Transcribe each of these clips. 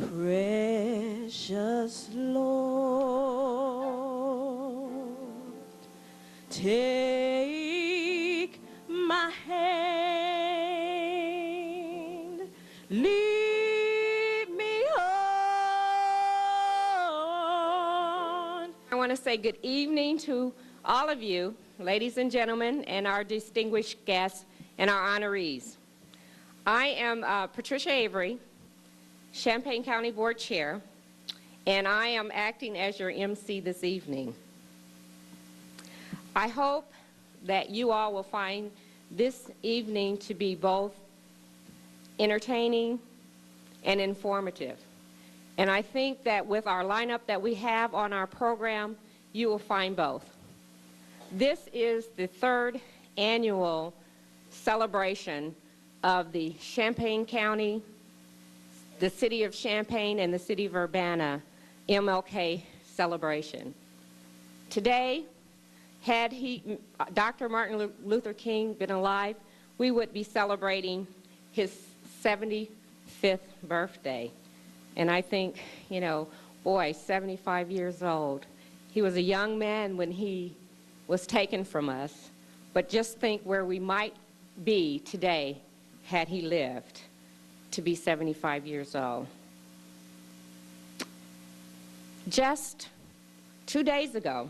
Precious Lord, take my hand, lead me on. I want to say good evening to all of you, ladies and gentlemen, and our distinguished guests and our honorees. I am Patricia Avery, Champaign County Board Chair, and I am acting as your MC this evening. I hope that you all will find this evening to be both entertaining and informative. And I think that with our lineup that we have on our program, you will find both. This is the third annual celebration of the Champaign County, the City of Champaign, and the City of Urbana MLK celebration. Today, had Dr. Martin Luther King been alive, we would be celebrating his 75th birthday. And I think, you know, boy, 75 years old. He was a young man when he was taken from us, but just think where we might be today had he lived to be 75 years old. Just 2 days ago,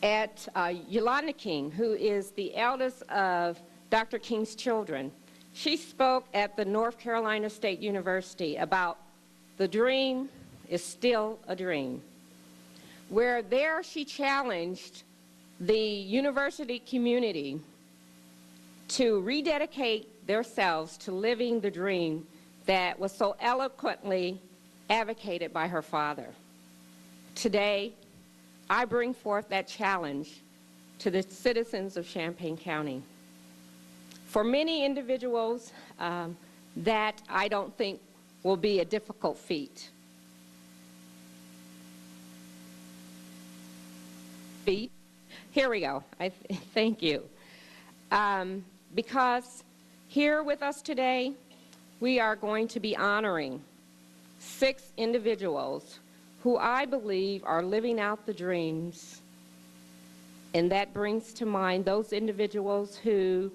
at Yolanda King, who is the eldest of Dr. King's children, she spoke at the North Carolina State University about the dream is still a dream, where there she challenged the university community to rededicate themselves to living the dream that was so eloquently advocated by her father. Today, I bring forth that challenge to the citizens of Champaign County. For many individuals, that I don't think will be a difficult feat. Here we go. Thank you. Because here with us today, we are going to be honoring 6 individuals who I believe are living out the dreams, and that brings to mind those individuals who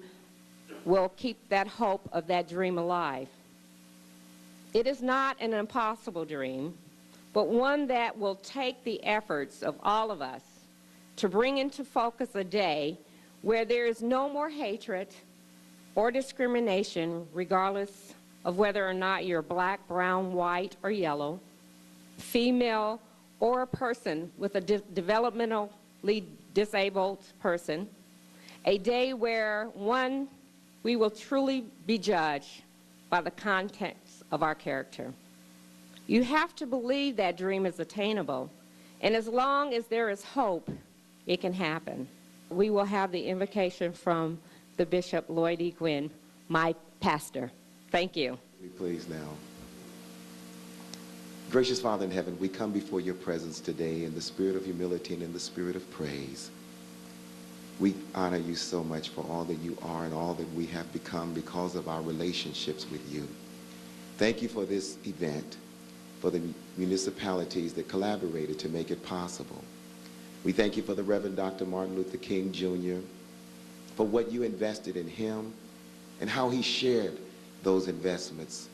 will keep that hope of that dream alive. It is not an impossible dream, but one that will take the efforts of all of us to bring into focus a day where there is no more hatred or discrimination, regardless of whether or not you're black, brown, white, or yellow, female, or a person with a developmentally disabled person. A day where, one, we will truly be judged by the context of our character. You have to believe that dream is attainable, and as long as there is hope, it can happen. We will have the invocation from the Bishop Lloyd E. Gwynn, my pastor. Thank you. Be pleased now. Gracious Father in heaven, we come before your presence today in the spirit of humility and in the spirit of praise. We honor you so much for all that you are and all that we have become because of our relationships with you. Thank you for this event, for the municipalities that collaborated to make it possible. We thank you for the Reverend Dr. Martin Luther King, Jr., for what you invested in him and how he shared those investments.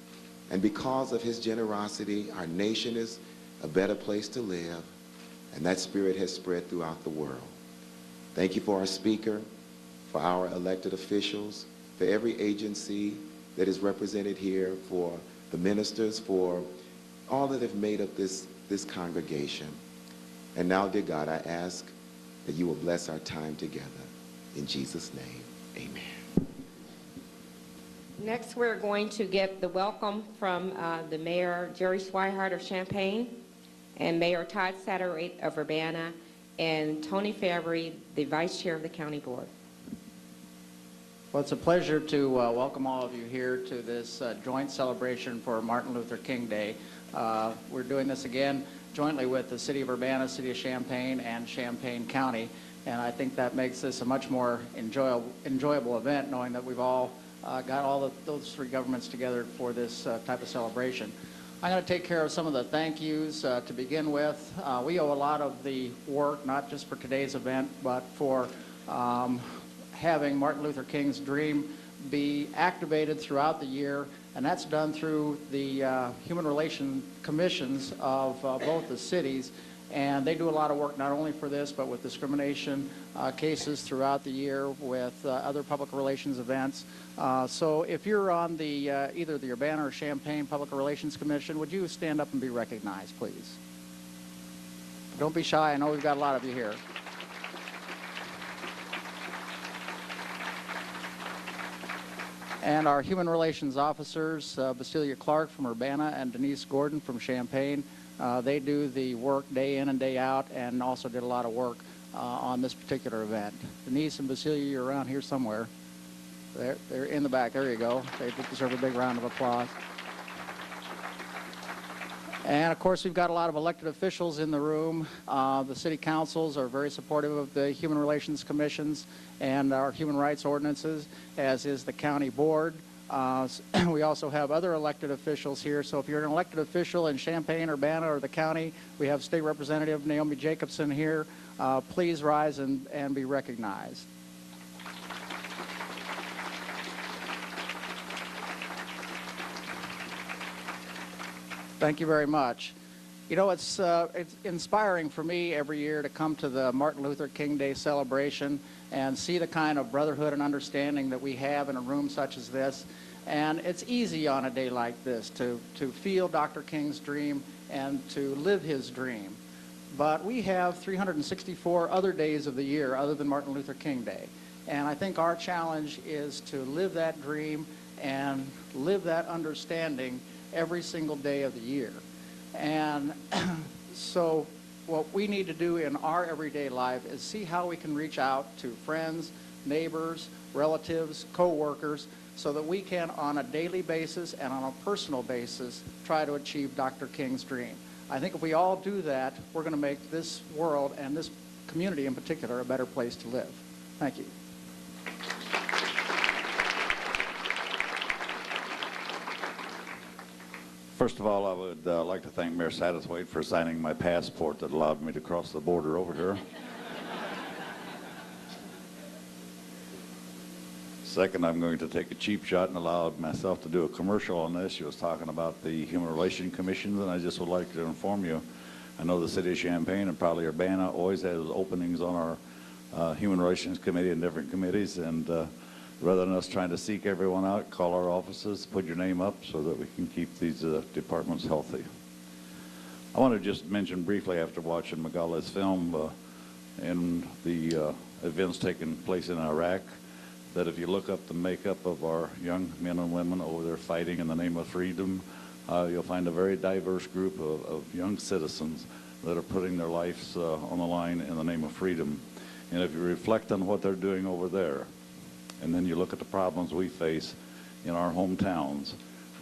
And because of his generosity, our nation is a better place to live, and that spirit has spread throughout the world. Thank you for our speaker, for our elected officials, for every agency that is represented here, for the ministers, for all that have made up this congregation. And now, dear God, I ask that you will bless our time together. In Jesus' name, amen. Next, we're going to get the welcome from the Mayor Jerry Swihart of Champaign and Mayor Todd Satterwhite of Urbana and Tony Fabry, the Vice Chair of the County Board. Well, it's a pleasure to welcome all of you here to this joint celebration for Martin Luther King Day. We're doing this again jointly with the City of Urbana, City of Champaign, and Champaign County. And I think that makes this a much more enjoyable event, knowing that we've all got all those three governments together for this type of celebration. I'm going to take care of some of the thank yous to begin with. We owe a lot of the work, not just for today's event, but for having Martin Luther King's dream be activated throughout the year, and that's done through the Human Relations Commissions of both the cities. And they do a lot of work not only for this, but with discrimination cases throughout the year, with other public relations events. So if you're on the either the Urbana or Champaign Public Relations Commission, would you stand up and be recognized, please? Don't be shy. I know we've got a lot of you here. And our human relations officers, Basilia Clark from Urbana and Denise Gordon from Champaign, they do the work day in and day out, and also did a lot of work on this particular event. Denise and Basilia, you're around here somewhere. They're in the back. There you go. They deserve a big round of applause. And of course, we've got a lot of elected officials in the room. The city councils are very supportive of the Human Relations Commissions and our human rights ordinances, as is the county board. We also have other elected officials here. So if you're an elected official in Champaign, Urbana, or the county, we have State Representative Naomi Jacobson here. Please rise and be recognized. Thank you very much. You know, it's inspiring for me every year to come to the Martin Luther King Day celebration and see the kind of brotherhood and understanding that we have in a room such as this. And it's easy on a day like this to feel Dr. King's dream and to live his dream. But we have 364 other days of the year other than Martin Luther King Day. And I think our challenge is to live that dream and live that understanding every single day of the year. And so what we need to do in our everyday life is see how we can reach out to friends, neighbors, relatives, co-workers, so that we can, on a daily basis and on a personal basis, try to achieve Dr. King's dream. I think if we all do that, we're going to make this world and this community in particular a better place to live. Thank you. First of all, I would like to thank Mayor Satterthwaite for signing my passport that allowed me to cross the border over here. Second, I'm going to take a cheap shot and allow myself to do a commercial on this. She was talking about the Human Relations Commissions, and I just would like to inform you, I know the city of Champaign and probably Urbana always has openings on our Human Relations Committee and different committees, and rather than us trying to seek everyone out, call our offices, put your name up so that we can keep these departments healthy. I want to just mention briefly, after watching Magala's film and the events taking place in Iraq, that if you look up the makeup of our young men and women over there fighting in the name of freedom, you'll find a very diverse group of young citizens that are putting their lives on the line in the name of freedom. And if you reflect on what they're doing over there, and then you look at the problems we face in our hometowns,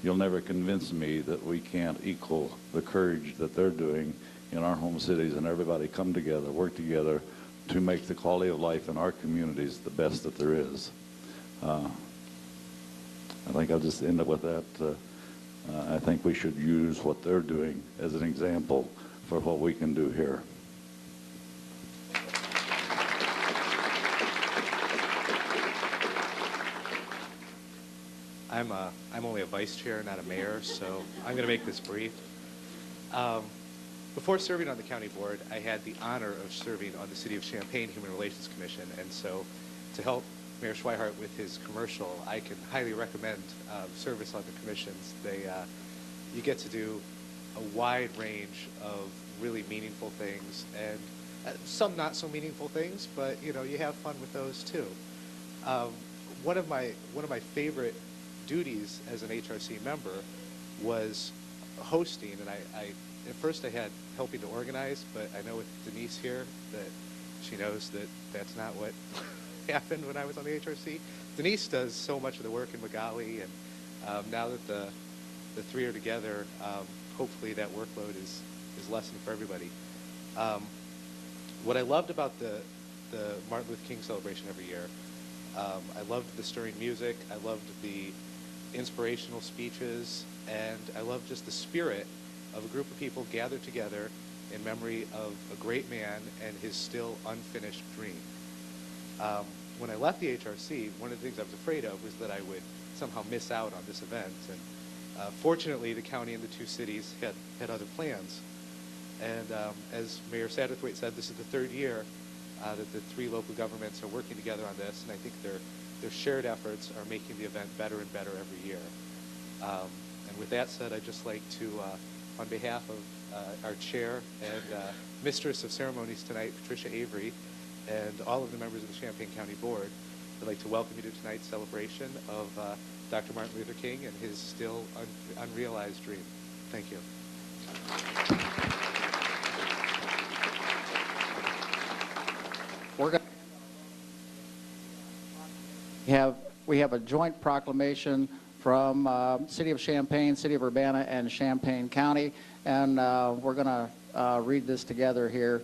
you'll never convince me that we can't equal the courage that they're doing in our home cities, and everybody come together, work together to make the quality of life in our communities the best that there is. I think I'll just end up with that. I think we should use what they're doing as an example for what we can do here. I'm only a vice chair, not a mayor, so I'm going to make this brief. Before serving on the county board, I had the honor of serving on the City of Champaign Human Relations Commission, and so to help Mayor Schweihart with his commercial, I can highly recommend service on the commissions. You get to do a wide range of really meaningful things, and some not so meaningful things, but you have fun with those too. One of my favorite duties as an HRC member was hosting, and I at first I had helping to organize, but I know with Denise here that she knows that that's not what happened when I was on the HRC. Denise does so much of the work in Magali, and now that the three are together, hopefully that workload is lessened for everybody. What I loved about the Martin Luther King celebration every year I loved the stirring music. I loved the inspirational speeches. And I loved just the spirit of a group of people gathered together in memory of a great man and his still unfinished dream. When I left the HRC, one of the things I was afraid of was that I would somehow miss out on this event. And fortunately, the county and the two cities had other plans. And as Mayor Satterthwaite said, this is the third year that the three local governments are working together on this, and I think their shared efforts are making the event better and better every year. And with that said, I'd just like to, on behalf of our chair and mistress of ceremonies tonight, Patricia Avery, and all of the members of the Champaign County Board, I'd like to welcome you to tonight's celebration of Dr. Martin Luther King and his still unrealized dream. Thank you. We have a joint proclamation from City of Champaign, City of Urbana, and Champaign County, and we're going to read this together here.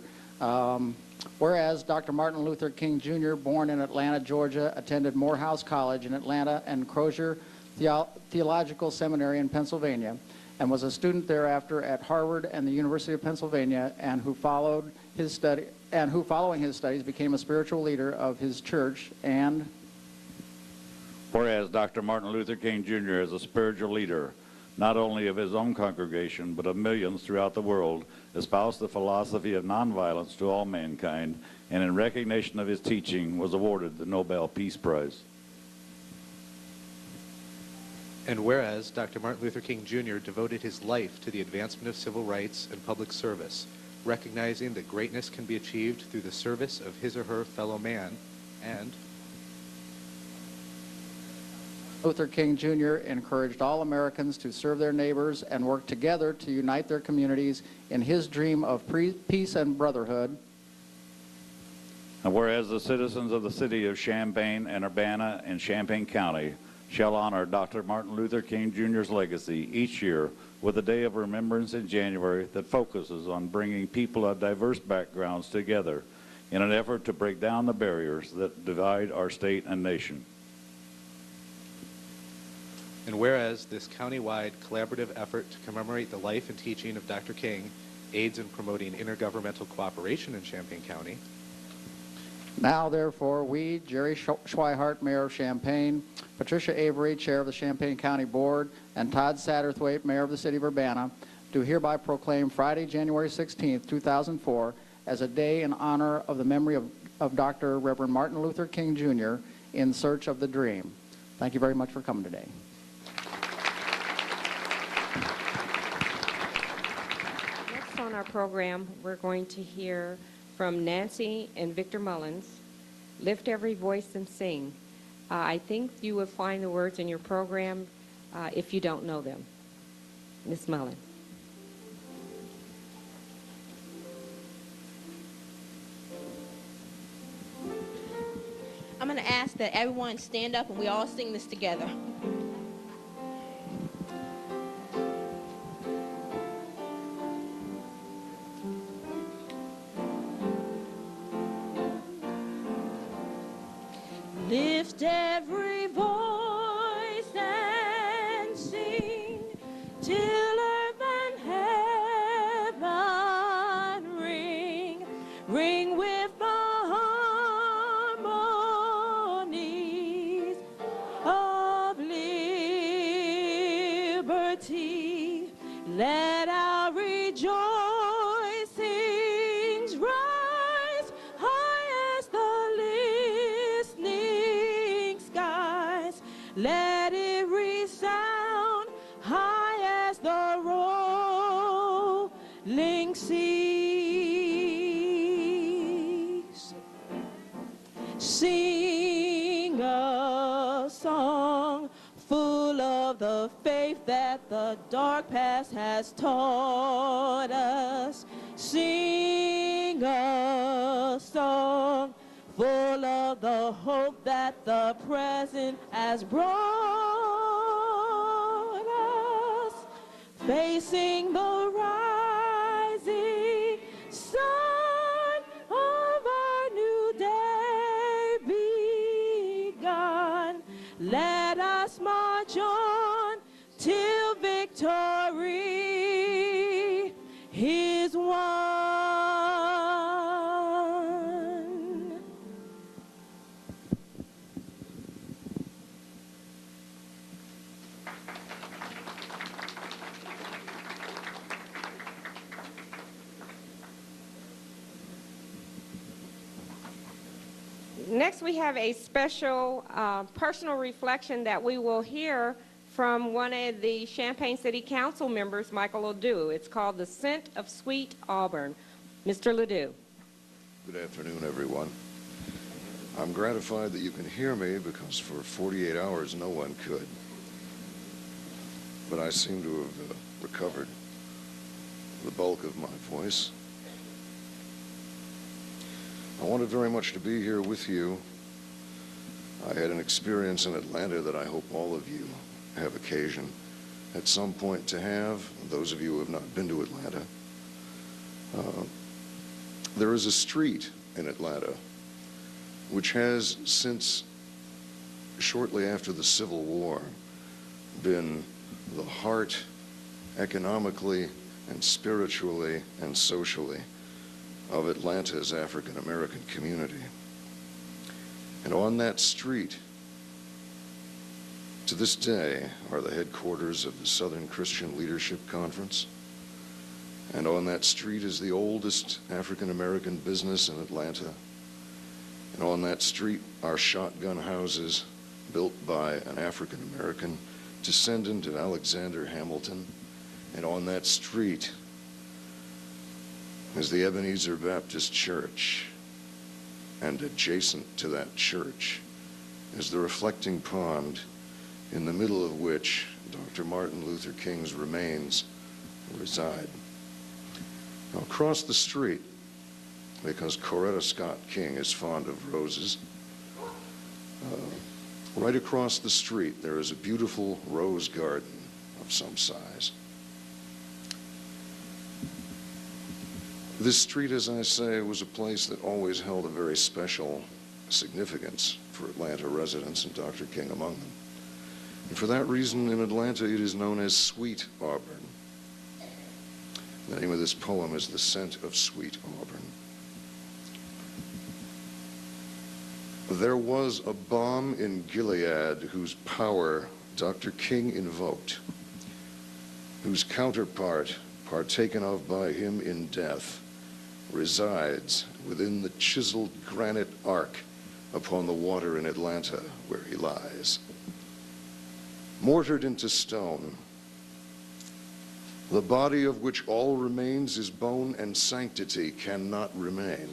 Whereas Dr. Martin Luther King Jr., born in Atlanta, Georgia, attended Morehouse College in Atlanta and Crozier Theological Seminary in Pennsylvania, and was a student thereafter at Harvard and the University of Pennsylvania, and who following his studies became a spiritual leader of his church. And whereas Dr. Martin Luther King Jr. is a spiritual leader, not only of his own congregation, but of millions throughout the world, espoused the philosophy of nonviolence to all mankind, and in recognition of his teaching was awarded the Nobel Peace Prize. And whereas Dr. Martin Luther King Jr. devoted his life to the advancement of civil rights and public service, recognizing that greatness can be achieved through the service of his or her fellow man, and Luther King Jr. encouraged all Americans to serve their neighbors and work together to unite their communities in his dream of peace and brotherhood. And whereas the citizens of the city of Champaign and Urbana and Champaign County shall honor Dr. Martin Luther King Jr.'s legacy each year with a day of remembrance in January that focuses on bringing people of diverse backgrounds together in an effort to break down the barriers that divide our state and nation. And whereas this countywide collaborative effort to commemorate the life and teaching of Dr. King aids in promoting intergovernmental cooperation in Champaign County. Now, therefore, we, Jerry Schweihart, Mayor of Champaign, Patricia Avery, Chair of the Champaign County Board, and Todd Satterthwaite, Mayor of the City of Urbana, do hereby proclaim Friday, January 16, 2004, as a day in honor of the memory of Dr. Reverend Martin Luther King Jr. in search of the dream. Thank you very much for coming today. Next on our program, we're going to hear from Nancy and Victor Mullins, Lift Every Voice and Sing. I think you will find the words in your program if you don't know them. Ms. Mullins. I'm going to ask that everyone stand up and we all sing this together. Lift every voice and sing till earth and heaven ring, ring with the harmonies of liberty. Let our rejoicings rise high as the listening skies. Let it resound high as the rolling seas. Sing a song full of the faith that the dark past has taught us. Sing a song full of the hope that the present has brought us. Facing the rising sun of our new day begun. march on till victory is won. Next, we have a special personal reflection that we will hear from one of the Champaign City Council members, Michael Ledoux. It's called The Scent of Sweet Auburn. Mr. Ledoux. Good afternoon, everyone. I'm gratified that you can hear me because for 48 hours no one could. But I seem to have recovered the bulk of my voice. I wanted very much to be here with you. I had an experience in Atlanta that I hope all of you have occasion at some point to have, those of you who have not been to Atlanta. There is a street in Atlanta which has, since shortly after the Civil War, been the heart, economically and spiritually and socially, of Atlanta's African American community. And on that street, to this day, are the headquarters of the Southern Christian Leadership Conference. And on that street is the oldest African American business in Atlanta. And on that street are shotgun houses built by an African American descendant of Alexander Hamilton. And on that street is the Ebenezer Baptist Church, and adjacent to that church is the reflecting pond in the middle of which Dr. Martin Luther King's remains reside. Now, across the street, because Coretta Scott King is fond of roses, right across the street there is a beautiful rose garden of some size. This street, as I say, was a place that always held a very special significance for Atlanta residents, and Dr. King among them. And for that reason, in Atlanta, it is known as Sweet Auburn. The name of this poem is The Scent of Sweet Auburn. There was a balm in Gilead whose power Dr. King invoked, whose counterpart, partaken of by him in death, resides within the chiseled granite arc upon the water in Atlanta where he lies. Mortared into stone, the body of which all remains is bone and sanctity cannot remain.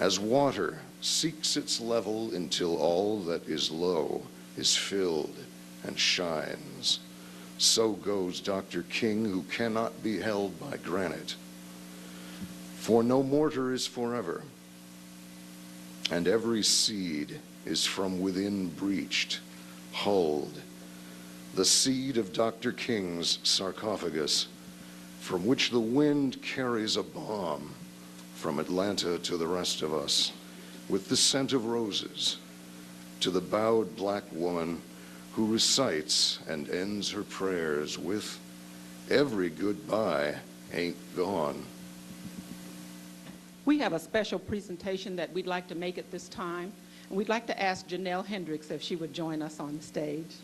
As water seeks its level until all that is low is filled and shines, so goes Dr. King, who cannot be held by granite. For no mortar is forever, and every seed is from within breached, hulled, the seed of Dr. King's sarcophagus, from which the wind carries a balm from Atlanta to the rest of us, with the scent of roses, to the bowed black woman who recites and ends her prayers with, every goodbye ain't gone. We have a special presentation that we'd like to make at this time, and we'd like to ask Janelle Hendricks if she would join us on the stage.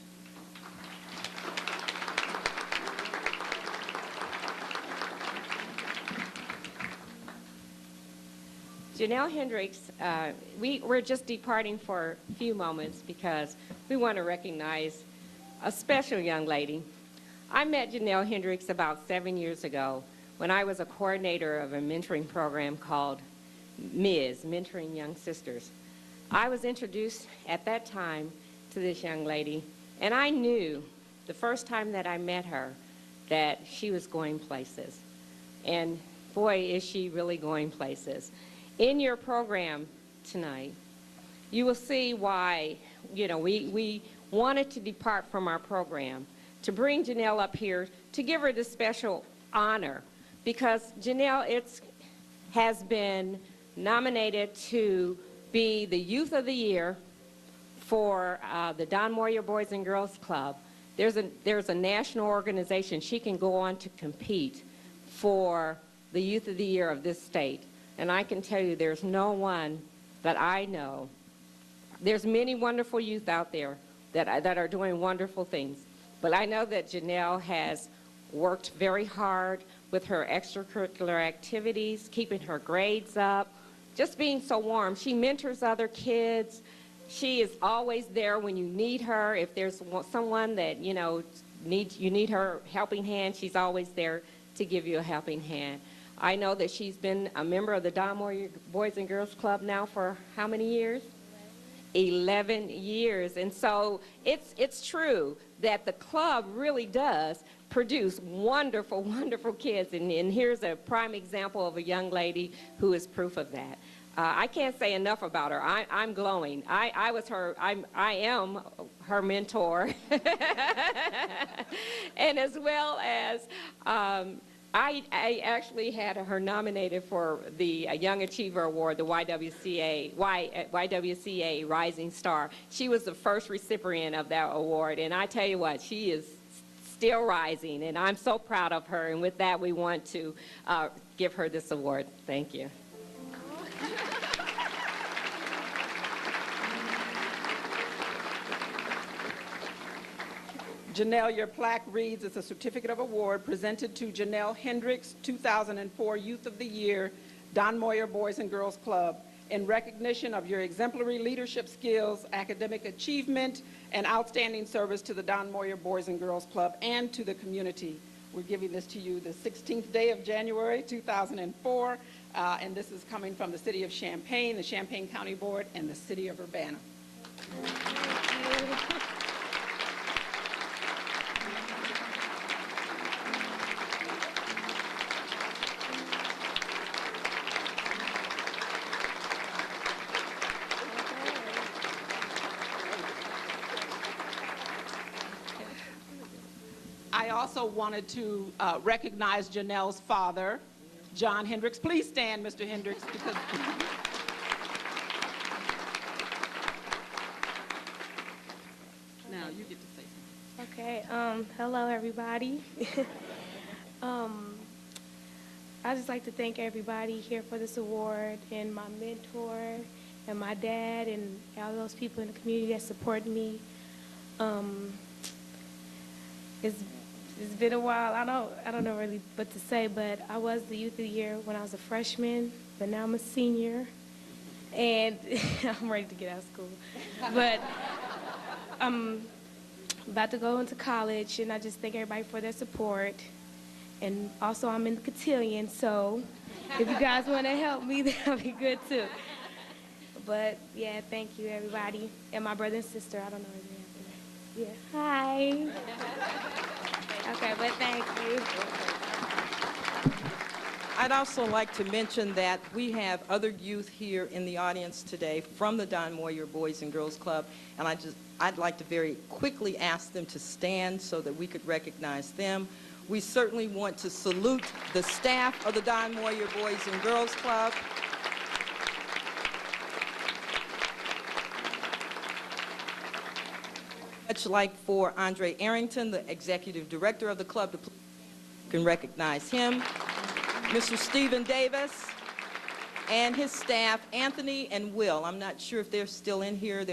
Janelle Hendricks, we're just departing for a few moments because we want to recognize a special young lady. I met Janelle Hendricks about 7 years ago when I was a coordinator of a mentoring program called MIS, Mentoring Young Sisters. I was introduced at that time to this young lady, and I knew the first time that I met her that she was going places. And boy, is she really going places. In your program tonight, you will see why, we wanted to depart from our program to bring Janelle up here to give her this special honor, because Janelle has been nominated to be the Youth of the Year for the Don Moyer Boys and Girls Club. There's a national organization. She can go on to compete for the Youth of the Year of this state. And I can tell you there's no one that I know. There's many wonderful youth out there that are doing wonderful things. But I know that Janelle has worked very hard with her extracurricular activities, keeping her grades up, just being so warm. She mentors other kids. She is always there when you need her. If there's someone that, you need her helping hand, she's always there to give you a helping hand. I know that she's been a member of the Don Moyer Boys and Girls Club now for how many years? 11 years. And so it's true that the club really does produce wonderful, wonderful kids. And here's a prime example of a young lady who is proof of that. I can't say enough about her. I'm glowing. I am her mentor. And as well as I actually had her nominated for the Young Achiever Award, the YWCA Rising Star. She was the first recipient of that award, and I tell you what, she is still rising, and I'm so proud of her. And with that, we want to give her this award. Thank you. Janelle, your plaque reads, it's a certificate of award presented to Janelle Hendricks, 2004 Youth of the Year, Don Moyer Boys and Girls Club, in recognition of your exemplary leadership skills, academic achievement, and outstanding service to the Don Moyer Boys and Girls Club and to the community. We're giving this to you the 16th day of January, 2004, and this is coming from the City of Champaign, the Champaign County Board, and the City of Urbana. I also wanted to recognize Janelle's father, John Hendricks. Please stand, Mr. Hendricks, because now you get to say something. Okay, hello everybody. I'd just like to thank everybody here for this award, and my mentor and my dad and all those people in the community that support me. It's been a while. I don't know really what to say, but I was the Youth of the Year when I was a freshman, but now I'm a senior, and I'm ready to get out of school. But I'm about to go into college, and I just thank everybody for their support. And also, I'm in the cotillion, so if you guys want to help me, that'll be good too. But yeah, thank you everybody, and my brother and sister. I don't know where they're at. Yeah, hi. Okay, but thank you. I'd also like to mention that we have other youth here in the audience today from the Don Moyer Boys and Girls Club, and I'd like to very quickly ask them to stand so that we could recognize them. We certainly want to salute the staff of the Don Moyer Boys and Girls Club. Much like for Andre Arrington, the executive director of the club, you can recognize him. Mr. Stephen Davis and his staff, Anthony and Will. I'm not sure if they're still in here.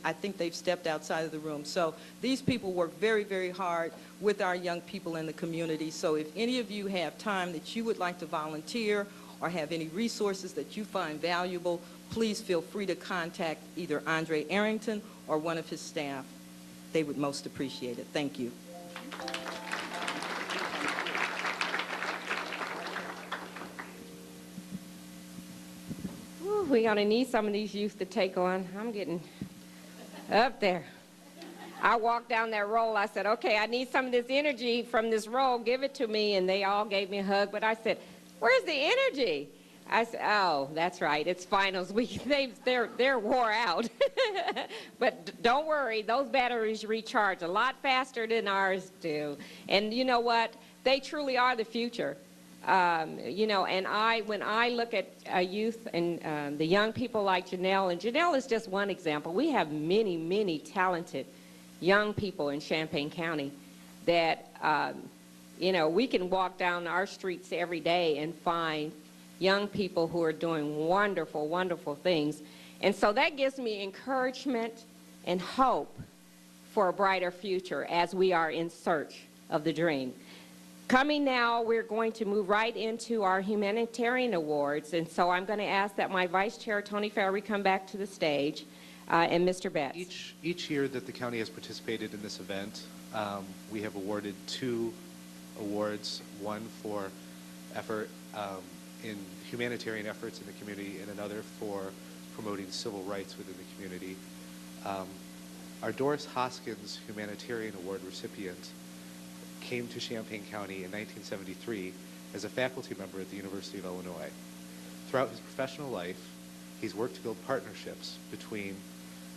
I think they've stepped outside of the room. So these people work very, very hard with our young people in the community. So if any of you have time that you would like to volunteer or have any resources that you find valuable, please feel free to contact either Andre Arrington or one of his staff. They would most appreciate it. Thank you. We're going to need some of these youth to take on. I'm getting up there. I walked down that roll. I said, okay, I need some of this energy from this roll. Give it to me. And they all gave me a hug. But I said, where's the energy? I said, oh, that's right. It's finals. They're wore out. But don't worry. Those batteries recharge a lot faster than ours do. And you know what? They truly are the future You know, and when I look at youth and the young people like Janelle, and Janelle is just one example. We have many, many talented young people in Champaign County that, you know, we can walk down our streets every day and find young people who are doing wonderful, wonderful things. And so that gives me encouragement and hope for a brighter future as we are in search of the dream. Coming now, we're going to move right into our humanitarian awards, and so I'm going to ask that my Vice Chair, Tony Farrell, come back to the stage, and Mr. Betts. Each year that the county has participated in this event, we have awarded 2 awards, one for effort in humanitarian efforts in the community and another for promoting civil rights within the community. Our Doris Hoskins Humanitarian Award recipient came to Champaign County in 1973 as a faculty member at the University of Illinois. Throughout his professional life, he's worked to build partnerships between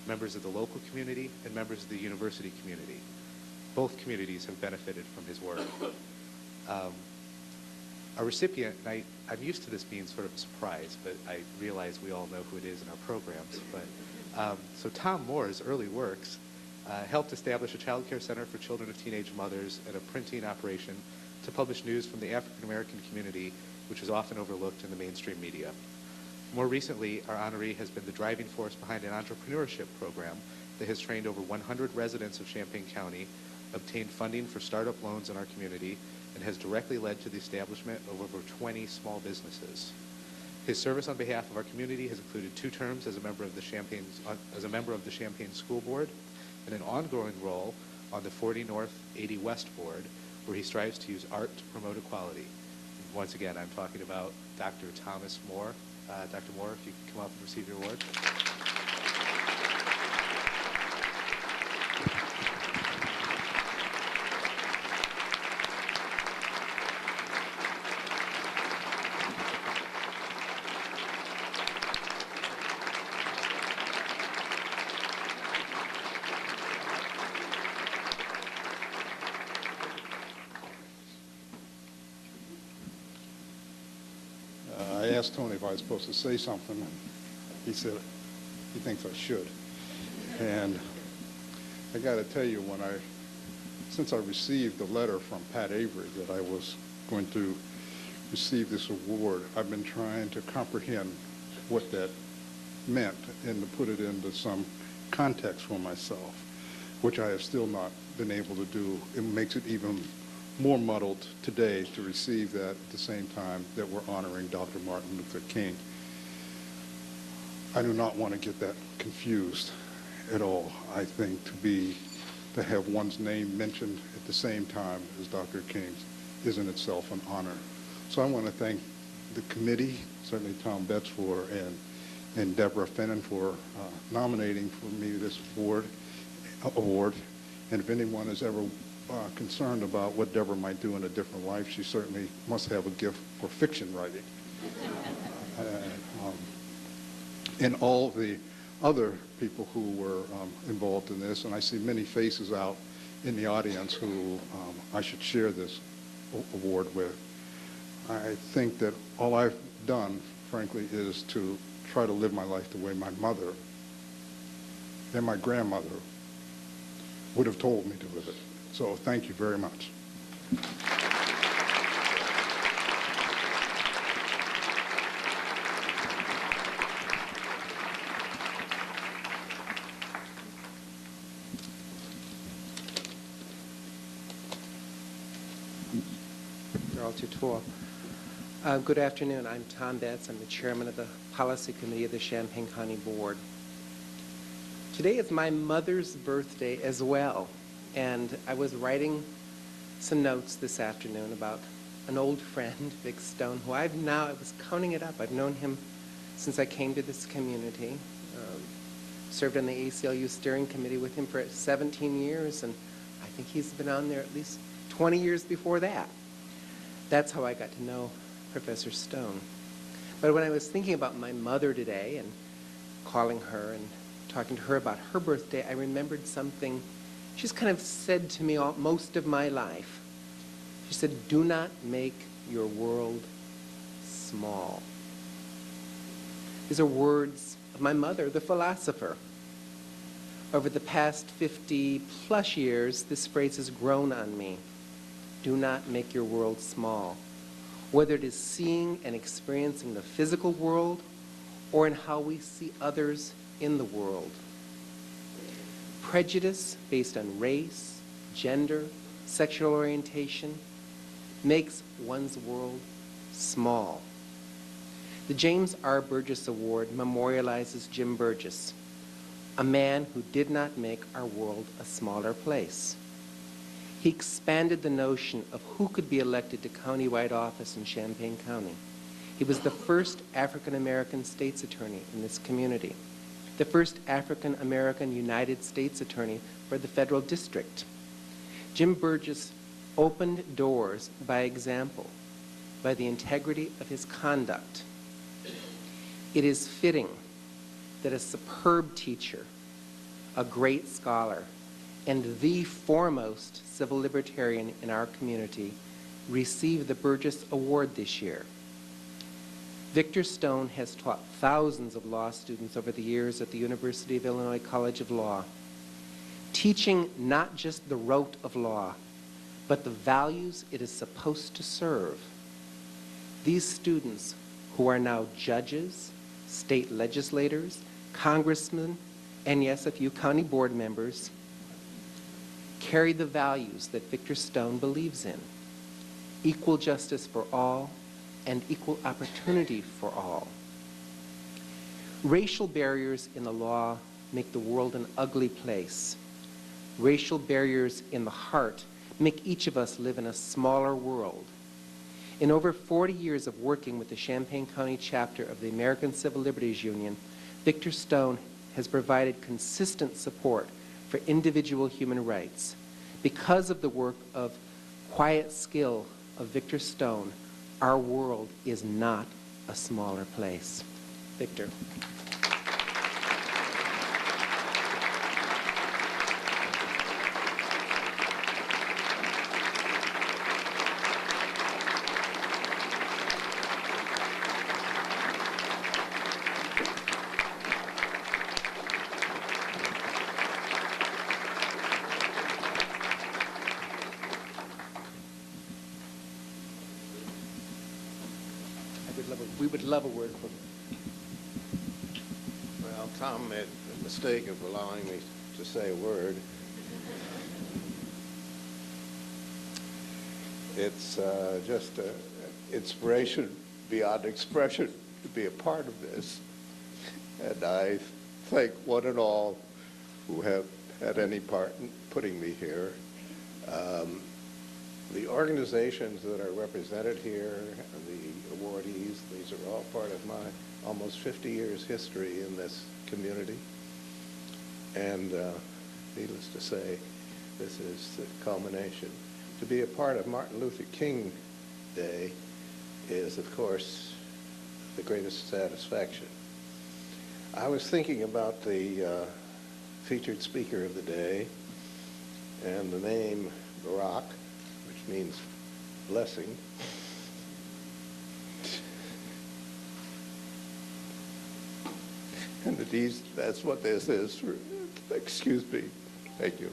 members of the local community and members of the university community. Both communities have benefited from his work. Our recipient, and I'm used to this being sort of a surprise, but I realize we all know who it is in our programs. But so Tom Moore's early works helped establish a child care center for children of teenage mothers and a printing operation to publish news from the African American community, which is often overlooked in the mainstream media. More recently, our honoree has been the driving force behind an entrepreneurship program that has trained over 100 residents of Champaign County, obtained funding for startup loans in our community, and has directly led to the establishment of over 20 small businesses. His service on behalf of our community has included 2 terms as a member of the Champaign School Board and an ongoing role on the 40 North, 80 West Board, where he strives to use art to promote equality. And once again, I'm talking about Dr. Thomas Moore. Dr. Moore, if you could come up and receive your award. I asked Tony if I was supposed to say something, and he said he thinks I should. And I got to tell you, since I received the letter from Pat Avery that I was going to receive this award, I've been trying to comprehend what that meant and to put it into some context for myself, which I have still not been able to do. It makes it even more muddled today to receive that at the same time that we're honoring Dr. Martin Luther King. I do not want to get that confused at all. I think to have one's name mentioned at the same time as Dr. King's is in itself an honor. So I want to thank the committee, certainly Tom Betts and Deborah Fennon for nominating for me this award. And if anyone is ever concerned about what Deborah might do in a different life, she certainly must have a gift for fiction writing. And all the other people who were involved in this, and I see many faces out in the audience who I should share this award with. I think that all I've done, frankly, is to try to live my life the way my mother and my grandmother would have told me to live it. So thank you very much. Good afternoon. I'm Tom Betts. I'm the chairman of the Policy Committee of the Champaign County Board. Today is my mother's birthday as well, and I was writing some notes this afternoon about an old friend, Vic Stone, who I was counting it up. I've known him since I came to this community. Served on the ACLU steering committee with him for 17 years, and I think he's been on there at least 20 years before that. That's how I got to know Professor Stone. But when I was thinking about my mother today and calling her and talking to her about her birthday, I remembered something she's kind of said to me most of my life. She said, "Do not make your world small. These are words of my mother, the philosopher. Over the past 50-plus years, this phrase has grown on me. Do not make your world small, whether it is seeing and experiencing the physical world or in how we see others in the world. Prejudice based on race, gender, sexual orientation makes one's world small. The James R. Burgess Award memorializes Jim Burgess, a man who did not make our world a smaller place. He expanded the notion of who could be elected to countywide office in Champaign County. He was the first African-American state's attorney in this community, the first African-American United States attorney for the federal district. Jim Burgess opened doors by example, by the integrity of his conduct. It is fitting that a superb teacher, a great scholar, and the foremost civil libertarian in our community receive the Burgess Award this year. Victor Stone has taught thousands of law students over the years at the University of Illinois College of Law, teaching not just the rote of law, but the values it is supposed to serve. These students, who are now judges, state legislators, congressmen, and yes, a few county board members, carry the values that Victor Stone believes in: equal justice for all and equal opportunity for all. Racial barriers in the law make the world an ugly place. Racial barriers in the heart make each of us live in a smaller world. In over 40 years of working with the Champaign County chapter of the American Civil Liberties Union, Victor Stone has provided consistent support for individual human rights. Because of the work of quiet skill of Victor Stone, our world is not a smaller place. Victor. We would love a word from you. Well, Tom made the mistake of allowing me to say a word. It's just an inspiration beyond expression to be a part of this. And I thank one and all who have had any part in putting me here. The organizations that are represented here, the awardees, these are all part of my almost 50 years history in this community. And needless to say, this is the culmination. To be a part of Martin Luther King Day is, of course, the greatest satisfaction. I was thinking about the featured speaker of the day and the name Barak, which means blessing. And that's what this is. Excuse me. Thank you.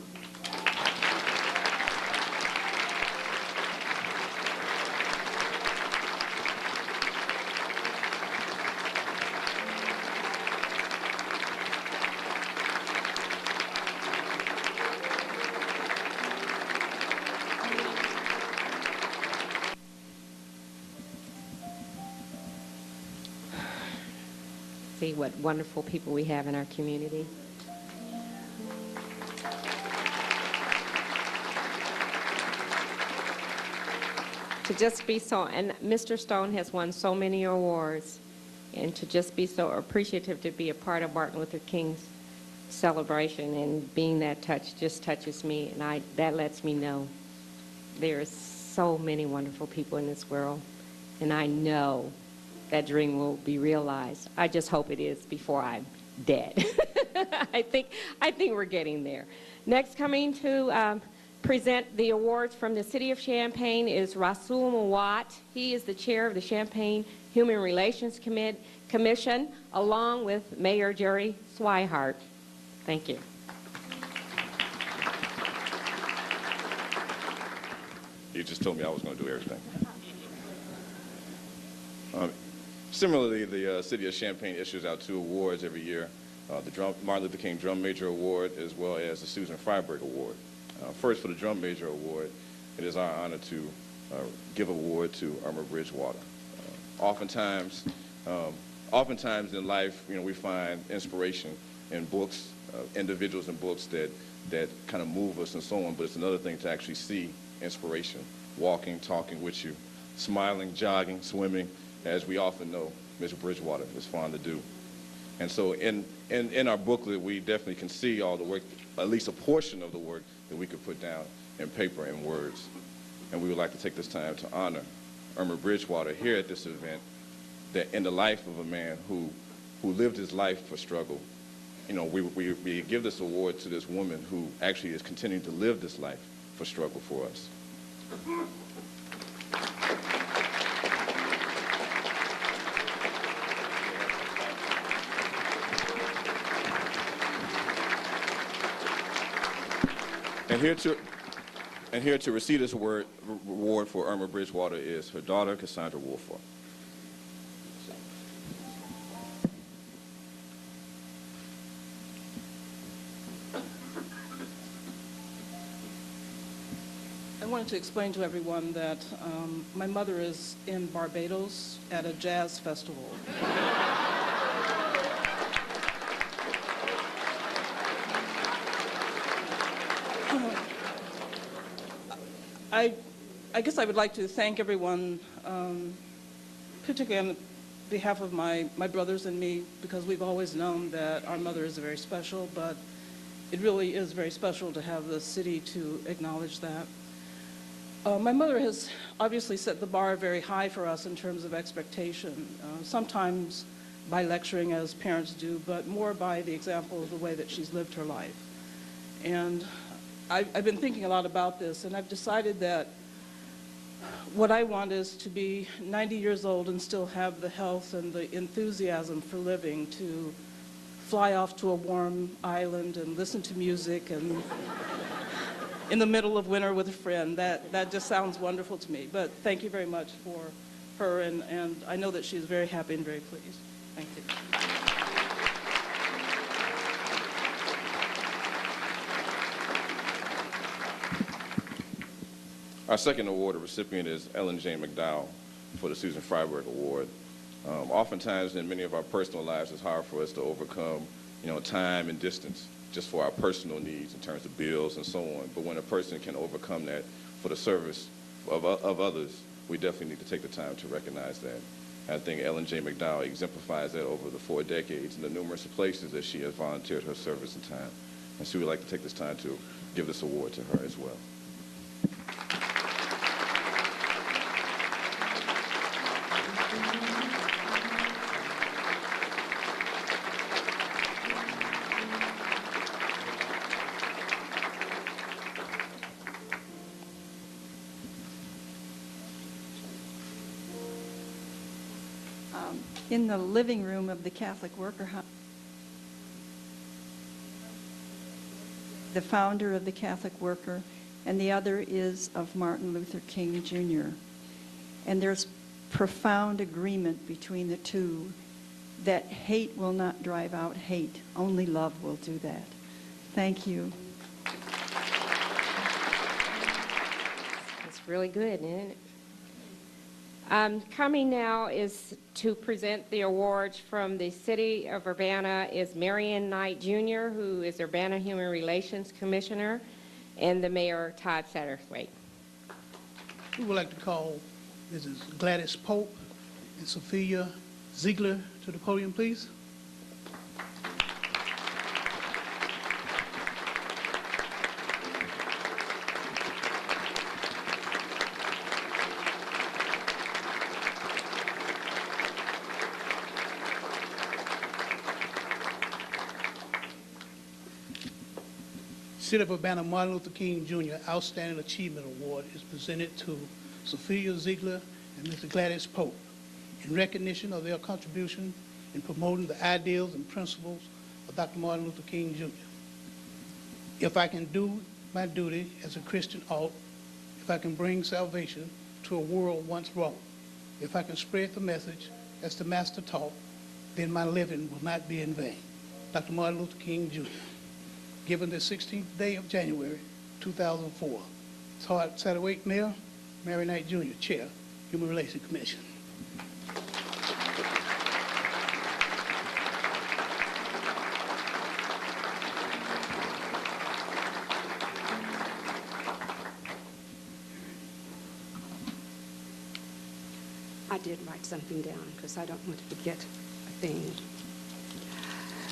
See what wonderful people we have in our community. To just be so, and Mr. Stone has won so many awards, and to just be so appreciative to be a part of Martin Luther King's celebration and being that touch just touches me, and that lets me know there are so many wonderful people in this world, and I know that dream will be realized. I just hope it is before I'm dead. I think we're getting there. Next, coming to present the awards from the City of Champaign is Rasul Mawat. He is the chair of the Champaign Human Relations Commission, along with Mayor Jerry Swihart. Thank you. You just told me I was going to do everything. Similarly, the City of Champaign issues out 2 awards every year, the Martin Luther King Drum Major Award as well as the Susan Freiberg Award. First, for the Drum Major Award, it is our honor to give an award to Irma Bridgewater. Oftentimes in life, we find inspiration in books, individuals in books that kind of move us and so on, but it's another thing to actually see inspiration, walking, talking with you, smiling, jogging, swimming, as we often know Ms. Bridgewater is fond to do. And so in our booklet, we definitely can see all the work, at least a portion of the work that we could put down in paper and words. And we would like to take this time to honor Irma Bridgewater here at this event, that in the life of a man who lived his life for struggle. We give this award to this woman who actually is continuing to live this life for struggle for us. And here to receive this award for Irma Bridgewater is her daughter, Cassandra Woolfolk. I wanted to explain to everyone that my mother is in Barbados at a jazz festival. I guess I would like to thank everyone, particularly on behalf of my brothers and me, because we've always known that our mother is very special, but it really is very special to have the city to acknowledge that. My mother has obviously set the bar very high for us in terms of expectation, sometimes by lecturing as parents do, but more by the example of the way that she's lived her life. And I've been thinking a lot about this, and I've decided that what I want is to be 90 years old and still have the health and the enthusiasm for living, to fly off to a warm island and listen to music and in the middle of winter with a friend. That just sounds wonderful to me. But thank you very much for her, and I know that she's very happy and very pleased. Thank you. Our second award recipient is Ellen Jane McDowell for the Susan Freiberg Award. Oftentimes in many of our personal lives, it's hard for us to overcome, time and distance just for our personal needs in terms of bills and so on. But when a person can overcome that for the service of others, we definitely need to take the time to recognize that. I think Ellen J. McDowell exemplifies that over the 4 decades and the numerous places that she has volunteered her service and time. And so we'd like to take this time to give this award to her as well. In the living room of the Catholic Worker House, the founder of the Catholic Worker, and the other is of Martin Luther King Jr. And there's profound agreement between the two that hate will not drive out hate. Only love will do that. Thank you. It's really good, isn't it? Coming now is to present the awards from the City of Urbana is Marion Knight Jr., who is Urbana Human Relations Commissioner, and the Mayor, Todd Satterthwaite. We would like to call Mrs. Gladys Pope and Sophia Ziegler to the podium, please. City of Urbana Martin Luther King Jr. Outstanding Achievement Award is presented to Sophia Ziegler and Mr. Gladys Pope in recognition of their contribution in promoting the ideals and principles of Dr. Martin Luther King Jr. If I can do my duty as a Christian ought, if I can bring salvation to a world once wrong, if I can spread the message as the Master taught, then my living will not be in vain. Dr. Martin Luther King Jr., given the 16th day of January, 2004. Satterwhite Mayor, Mary Knight Jr., Chair, Human Relations Commission. I did write something down because I don't want to forget a thing.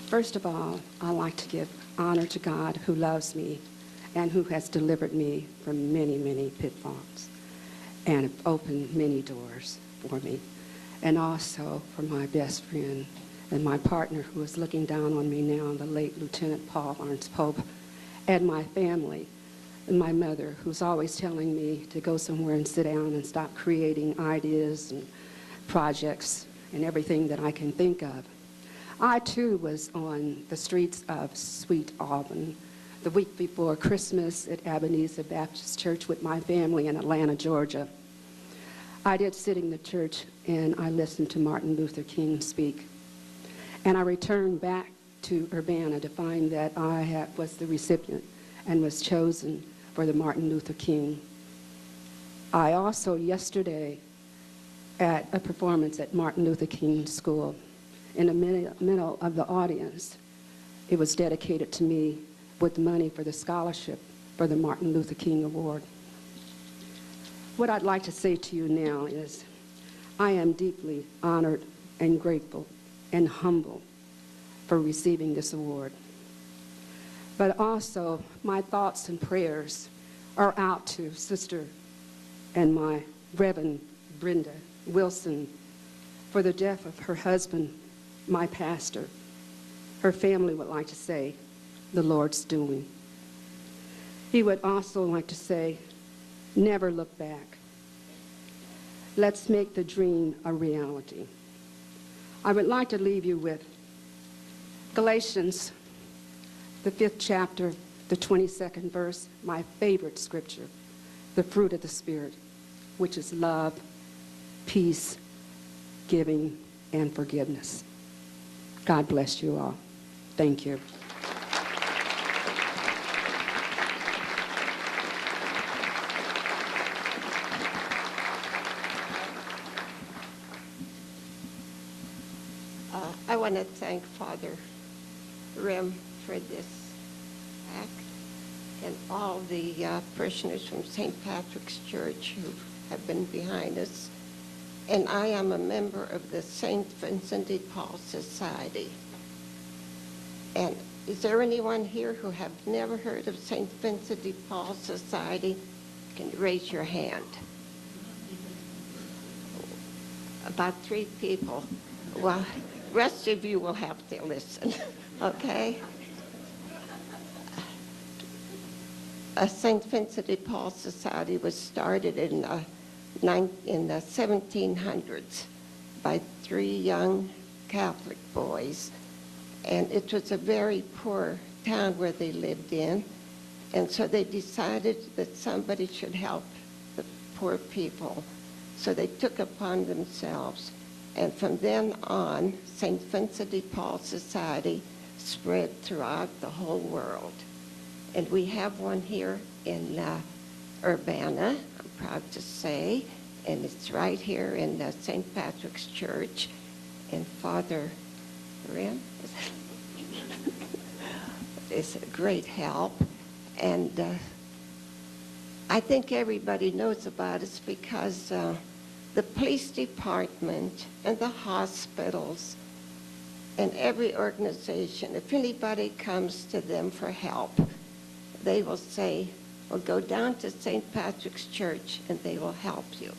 First of all, I'd like to give honor to God who loves me and who has delivered me from many, many pitfalls and opened many doors for me. And also for my best friend and my partner who is looking down on me now, the late Lieutenant Paul Lawrence Pope, and my family and my mother, who's always telling me to go somewhere and sit down and stop creating ideas and projects and everything that I can think of. I, too, was on the streets of Sweet Auburn the week before Christmas at Ebenezer Baptist Church with my family in Atlanta, Georgia. I did sit in the church and I listened to Martin Luther King speak. And I returned back to Urbana to find that I was the recipient and was chosen for the Martin Luther King. I also, yesterday, at a performance at Martin Luther King School, in the middle of the audience, it was dedicated to me with money for the scholarship for the Martin Luther King Award. What I'd like to say to you now is I am deeply honored and grateful and humble for receiving this award. But also, my thoughts and prayers are out to Sister and my Reverend Brenda Wilson for the death of her husband, my pastor. Her family would like to say, the Lord's doing. He would also like to say, never look back. Let's make the dream a reality. I would like to leave you with Galatians, the 5th chapter, the 22nd verse, my favorite scripture, the fruit of the Spirit, which is love, peace, giving, and forgiveness. God bless you all. Thank you. I want to thank Father Rim for this act and all the parishioners from St. Patrick's Church who have been behind us. And I am a member of the St. Vincent de Paul Society. And is there anyone here who have never heard of St. Vincent de Paul Society? Can you raise your hand? About 3 people. Well, rest of you will have to listen, okay? A St. Vincent de Paul Society was started in the 1700s by 3 young Catholic boys. And it was a very poor town where they lived in. And so they decided that somebody should help the poor people. So they took upon themselves. And from then on, St. Vincent de Paul Society spread throughout the whole world. And we have one here in Urbana, I'm proud to say, and it's right here in St. Patrick's Church. And Father Rim is a great help. And I think everybody knows about us because the police department and the hospitals and every organization, if anybody comes to them for help, they will say, well, go down to St. Patrick's Church and they will help you.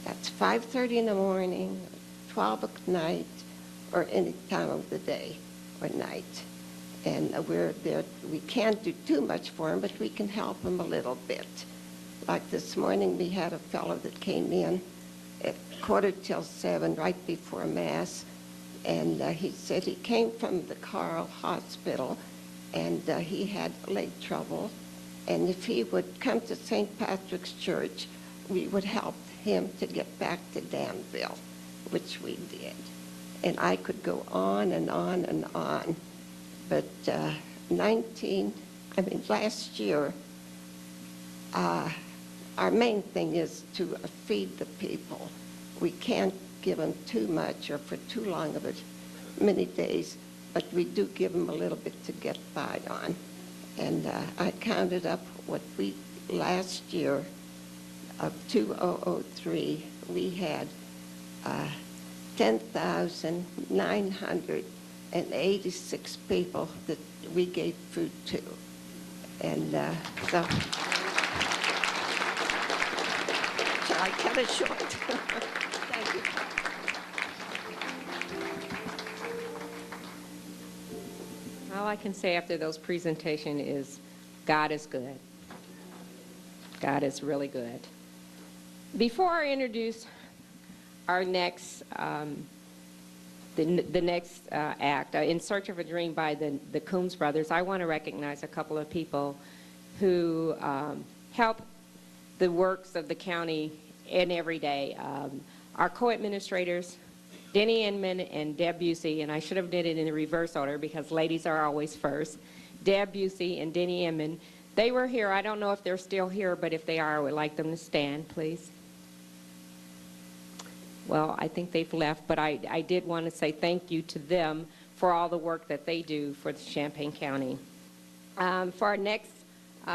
That's 5:30 in the morning, 12 at night, or any time of the day or night. And we're there. We can't do too much for them, but we can help them a little bit. Like this morning, we had a fellow that came in at 7:15, right before Mass, and he said he came from the Carl Hospital, and he had leg trouble, and if he would come to St. Patrick's Church, we would help him to get back to Danville, which we did. And I could go on and on and on. But last year, our main thing is to feed the people. We can't give them too much or for too long of it, many days, but we do give them a little bit to get by on. And I counted up what we, last year of 2003, we had 10,986 people that we gave food to. And so, shall I cut it short? Thank you. All I can say after those presentations is God is good. God is really good. Before I introduce our next, the next act, In Search of a Dream by the Coombs Brothers, I want to recognize a couple of people who help the works of the county in every day. Our co-administrators, Denny Inman and Deb Busey, and I should have did it in the reverse order because ladies are always first. Deb Busey and Denny Inman, they were here. I don't know if they're still here, but if they are, I would like them to stand, please. Well, I think they've left, but I did want to say thank you to them for all the work that they do for Champaign County. For our next,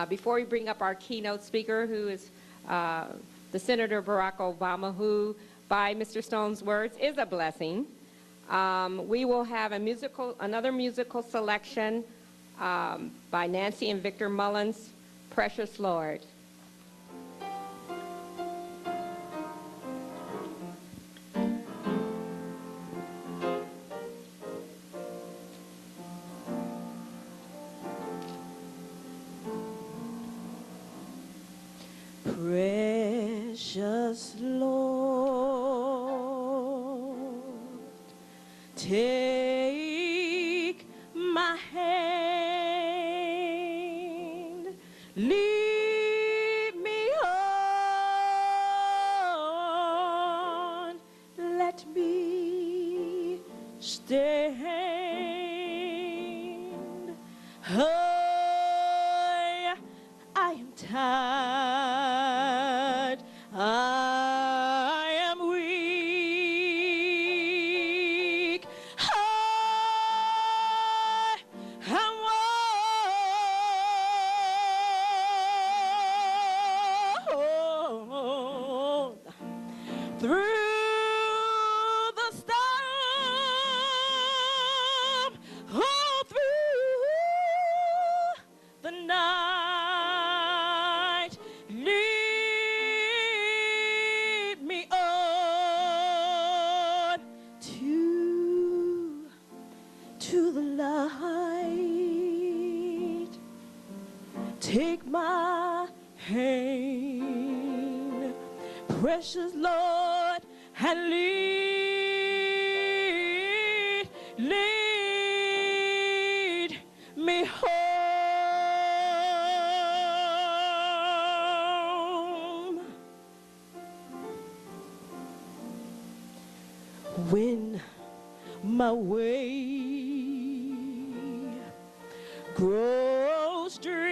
before we bring up our keynote speaker, who is the Senator Barack Obama, who, by Mr. Stone's words, is a blessing, we will have another musical selection by Nancy and Victor Mullins, Precious Lord. Precious Lord, take my hand, lead me on, let me stand. I am tired, I am weak, I am worn through the storm, through the night. Lead me on to the light. Take my hand, precious Lord, and lead me home. When my way grows drear,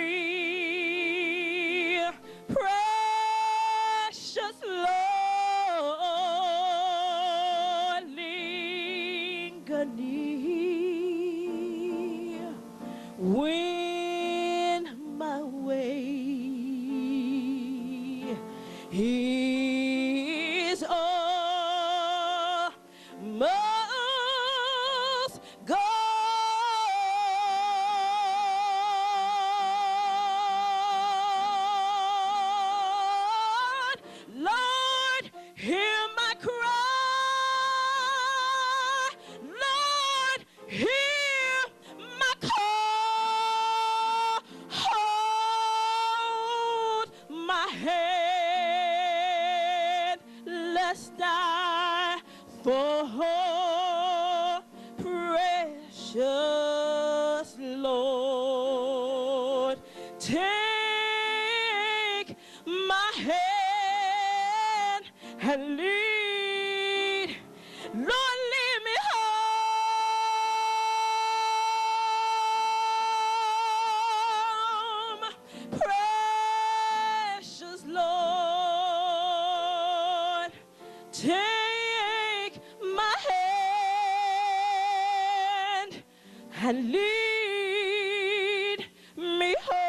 precious Lord, linger near. When my way is almost gone, Lord, hear my cry. Lord, hear my call. precious Lord, take my hand and lead. Lord, lead me home. Precious Lord, take my hand and lead me home.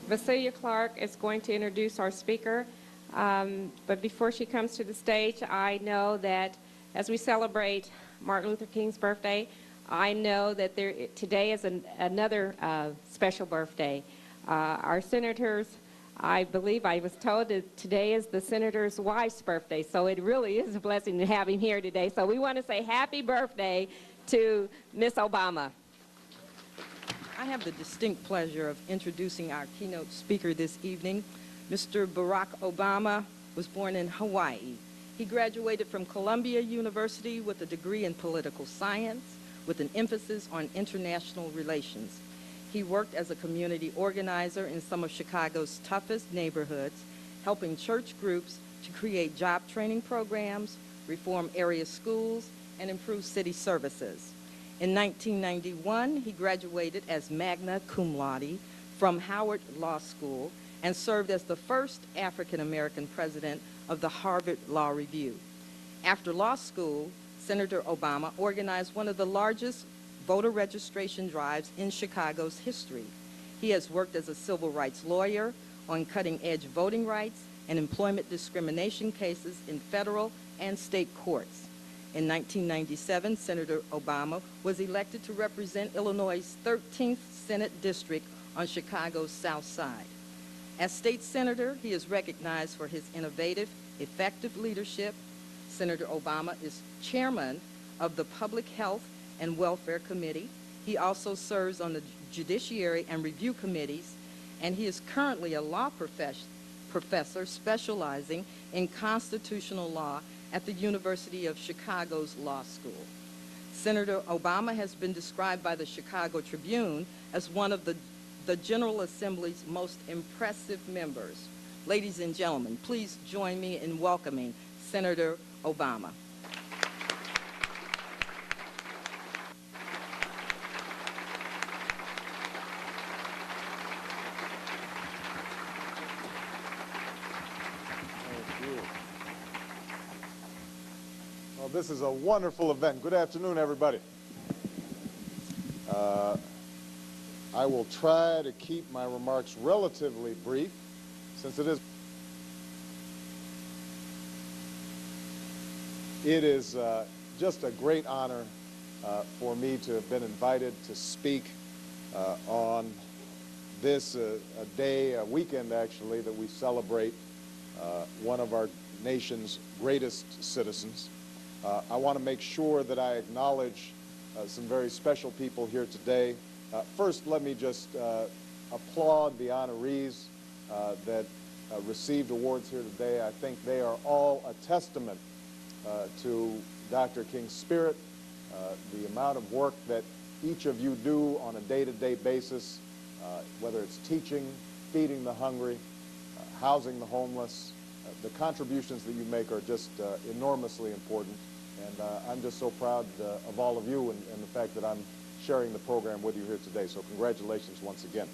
Vasilia Clark is going to introduce our speaker. But before she comes to the stage, I know that as we celebrate Martin Luther King's birthday, I know that today is another special birthday. Our senators, I believe I was told that today is the senator's wife's birthday, so it really is a blessing to have him here today. So we want to say happy birthday to Miss Obama. I have the distinct pleasure of introducing our keynote speaker this evening. Mr. Barack Obama was born in Hawaii. He graduated from Columbia University with a degree in political science with an emphasis on international relations. He worked as a community organizer in some of Chicago's toughest neighborhoods, helping church groups to create job training programs, reform area schools, and improve city services. In 1991, he graduated as magna cum laude from Howard Law School and served as the first African-American president of the Harvard Law Review. After law school, Senator Obama organized one of the largest voter registration drives in Chicago's history. He has worked as a civil rights lawyer on cutting-edge voting rights and employment discrimination cases in federal and state courts. In 1997, Senator Obama was elected to represent Illinois' 13th Senate District on Chicago's South Side. As state senator, he is recognized for his innovative, effective leadership. Senator Obama is chairman of the Public Health and Welfare Committee. He also serves on the Judiciary and Review Committees, and he is currently a law professor specializing in constitutional law at the University of Chicago's Law School. Senator Obama has been described by the Chicago Tribune as one of the General Assembly's most impressive members. Ladies and gentlemen, please join me in welcoming Senator Obama. Well, this is a wonderful event. Good afternoon, everybody. I will try to keep my remarks relatively brief, since it is just a great honor for me to have been invited to speak on this a weekend actually, that we celebrate one of our nation's greatest citizens. I want to make sure that I acknowledge some very special people here today. First, let me just applaud the honorees that received awards here today. I think they are all a testament to Dr. King's spirit, the amount of work that each of you do on a day-to-day basis, whether it's teaching, feeding the hungry, housing the homeless. The contributions that you make are just enormously important, and I'm just so proud of all of you and the fact that I'm sharing the program with you here today. So congratulations once again.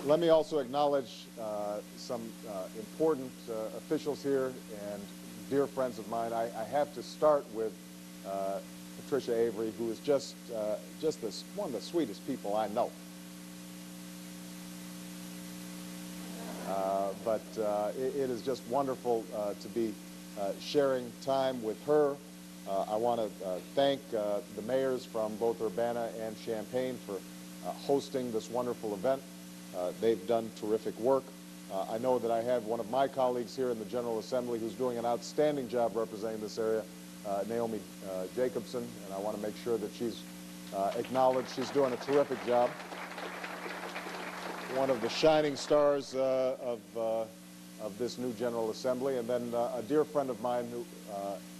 Let me also acknowledge some important officials here and dear friends of mine. I have to start with Patricia Avery, who is just one of the sweetest people I know. But it is just wonderful to be sharing time with her. I want to thank the mayors from both Urbana and Champaign for hosting this wonderful event. They've done terrific work. I know that I have one of my colleagues here in the General Assembly who's doing an outstanding job representing this area, Naomi Jacobson, and I want to make sure that she's acknowledged. She's doing a terrific job. One of the shining stars of this new General Assembly. And then a dear friend of mine who,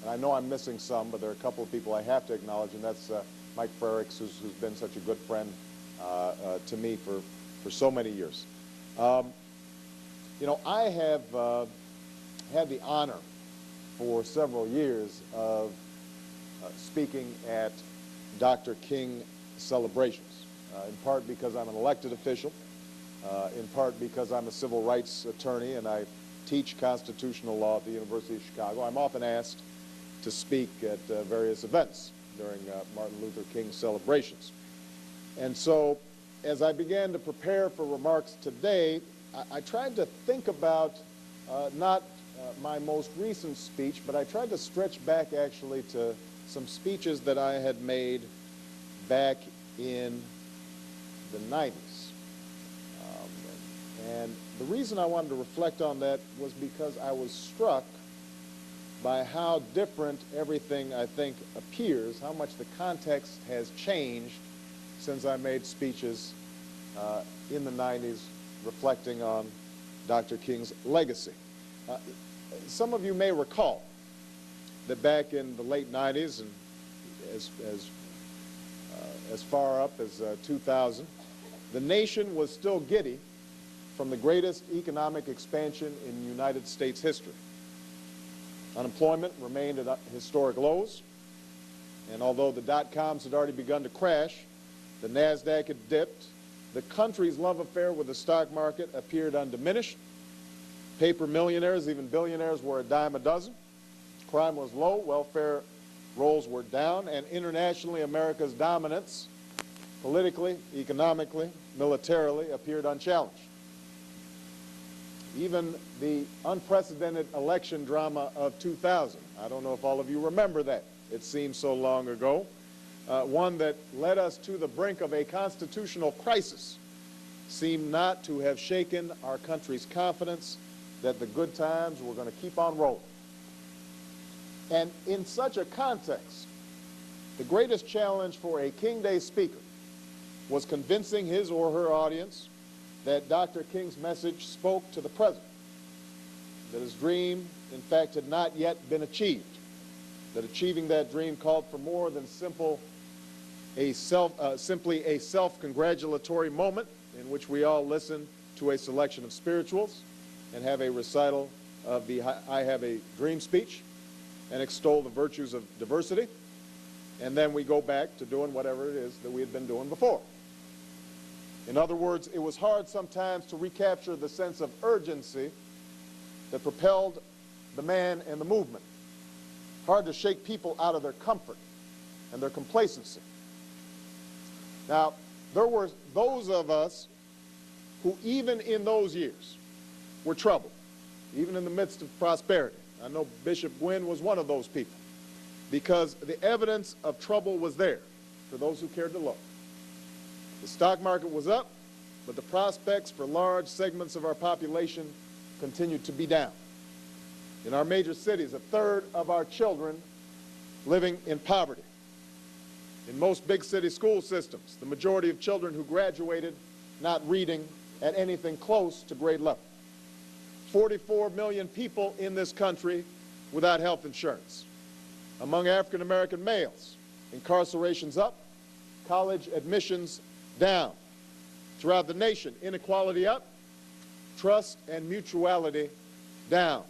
and I know I'm missing some, but there are a couple of people I have to acknowledge, and that's Mike Frericks, who's been such a good friend to me for so many years. You know, I have had the honor for several years of speaking at Dr. King celebrations, in part because I'm an elected official, in part because I'm a civil rights attorney and I teach constitutional law at the University of Chicago. I'm often asked to speak at various events during Martin Luther King celebrations. And so as I began to prepare for remarks today, I tried to think about not my most recent speech, but I tried to stretch back actually to some speeches that I had made back in the 90s. And the reason I wanted to reflect on that was because I was struck by how different everything, I think, appears, how much the context has changed since I made speeches in the 90s reflecting on Dr. King's legacy. Some of you may recall that back in the late 90s and as far up as 2000, the nation was still giddy from the greatest economic expansion in United States history. Unemployment remained at historic lows, and although the dot-coms had already begun to crash, the NASDAQ had dipped, the country's love affair with the stock market appeared undiminished, paper millionaires, even billionaires, were a dime a dozen, crime was low, welfare rolls were down, and internationally America's dominance, politically, economically, militarily, appeared unchallenged. Even the unprecedented election drama of 2000, I don't know if all of you remember that, it seems so long ago, one that led us to the brink of a constitutional crisis, seemed not to have shaken our country's confidence that the good times were going to keep on rolling. And in such a context, the greatest challenge for a King Day speaker was convincing his or her audience that Dr. King's message spoke to the president, that his dream, in fact, had not yet been achieved, that achieving that dream called for more than simply a self-congratulatory moment in which we all listen to a selection of spirituals and have a recital of the I Have a Dream speech and extol the virtues of diversity, and then we go back to doing whatever it is that we had been doing before. In other words, it was hard sometimes to recapture the sense of urgency that propelled the man and the movement. Hard to shake people out of their comfort and their complacency. Now, there were those of us who even in those years were troubled, even in the midst of prosperity. I know Bishop Gwynn was one of those people, because the evidence of trouble was there for those who cared to look. The stock market was up, but the prospects for large segments of our population continued to be down. In our major cities, a third of our children living in poverty. In most big city school systems, the majority of children who graduated not reading at anything close to grade level. 44 million people in this country without health insurance. Among African American males, incarceration's up, college admissions down. Throughout the nation, inequality up, trust and mutuality down.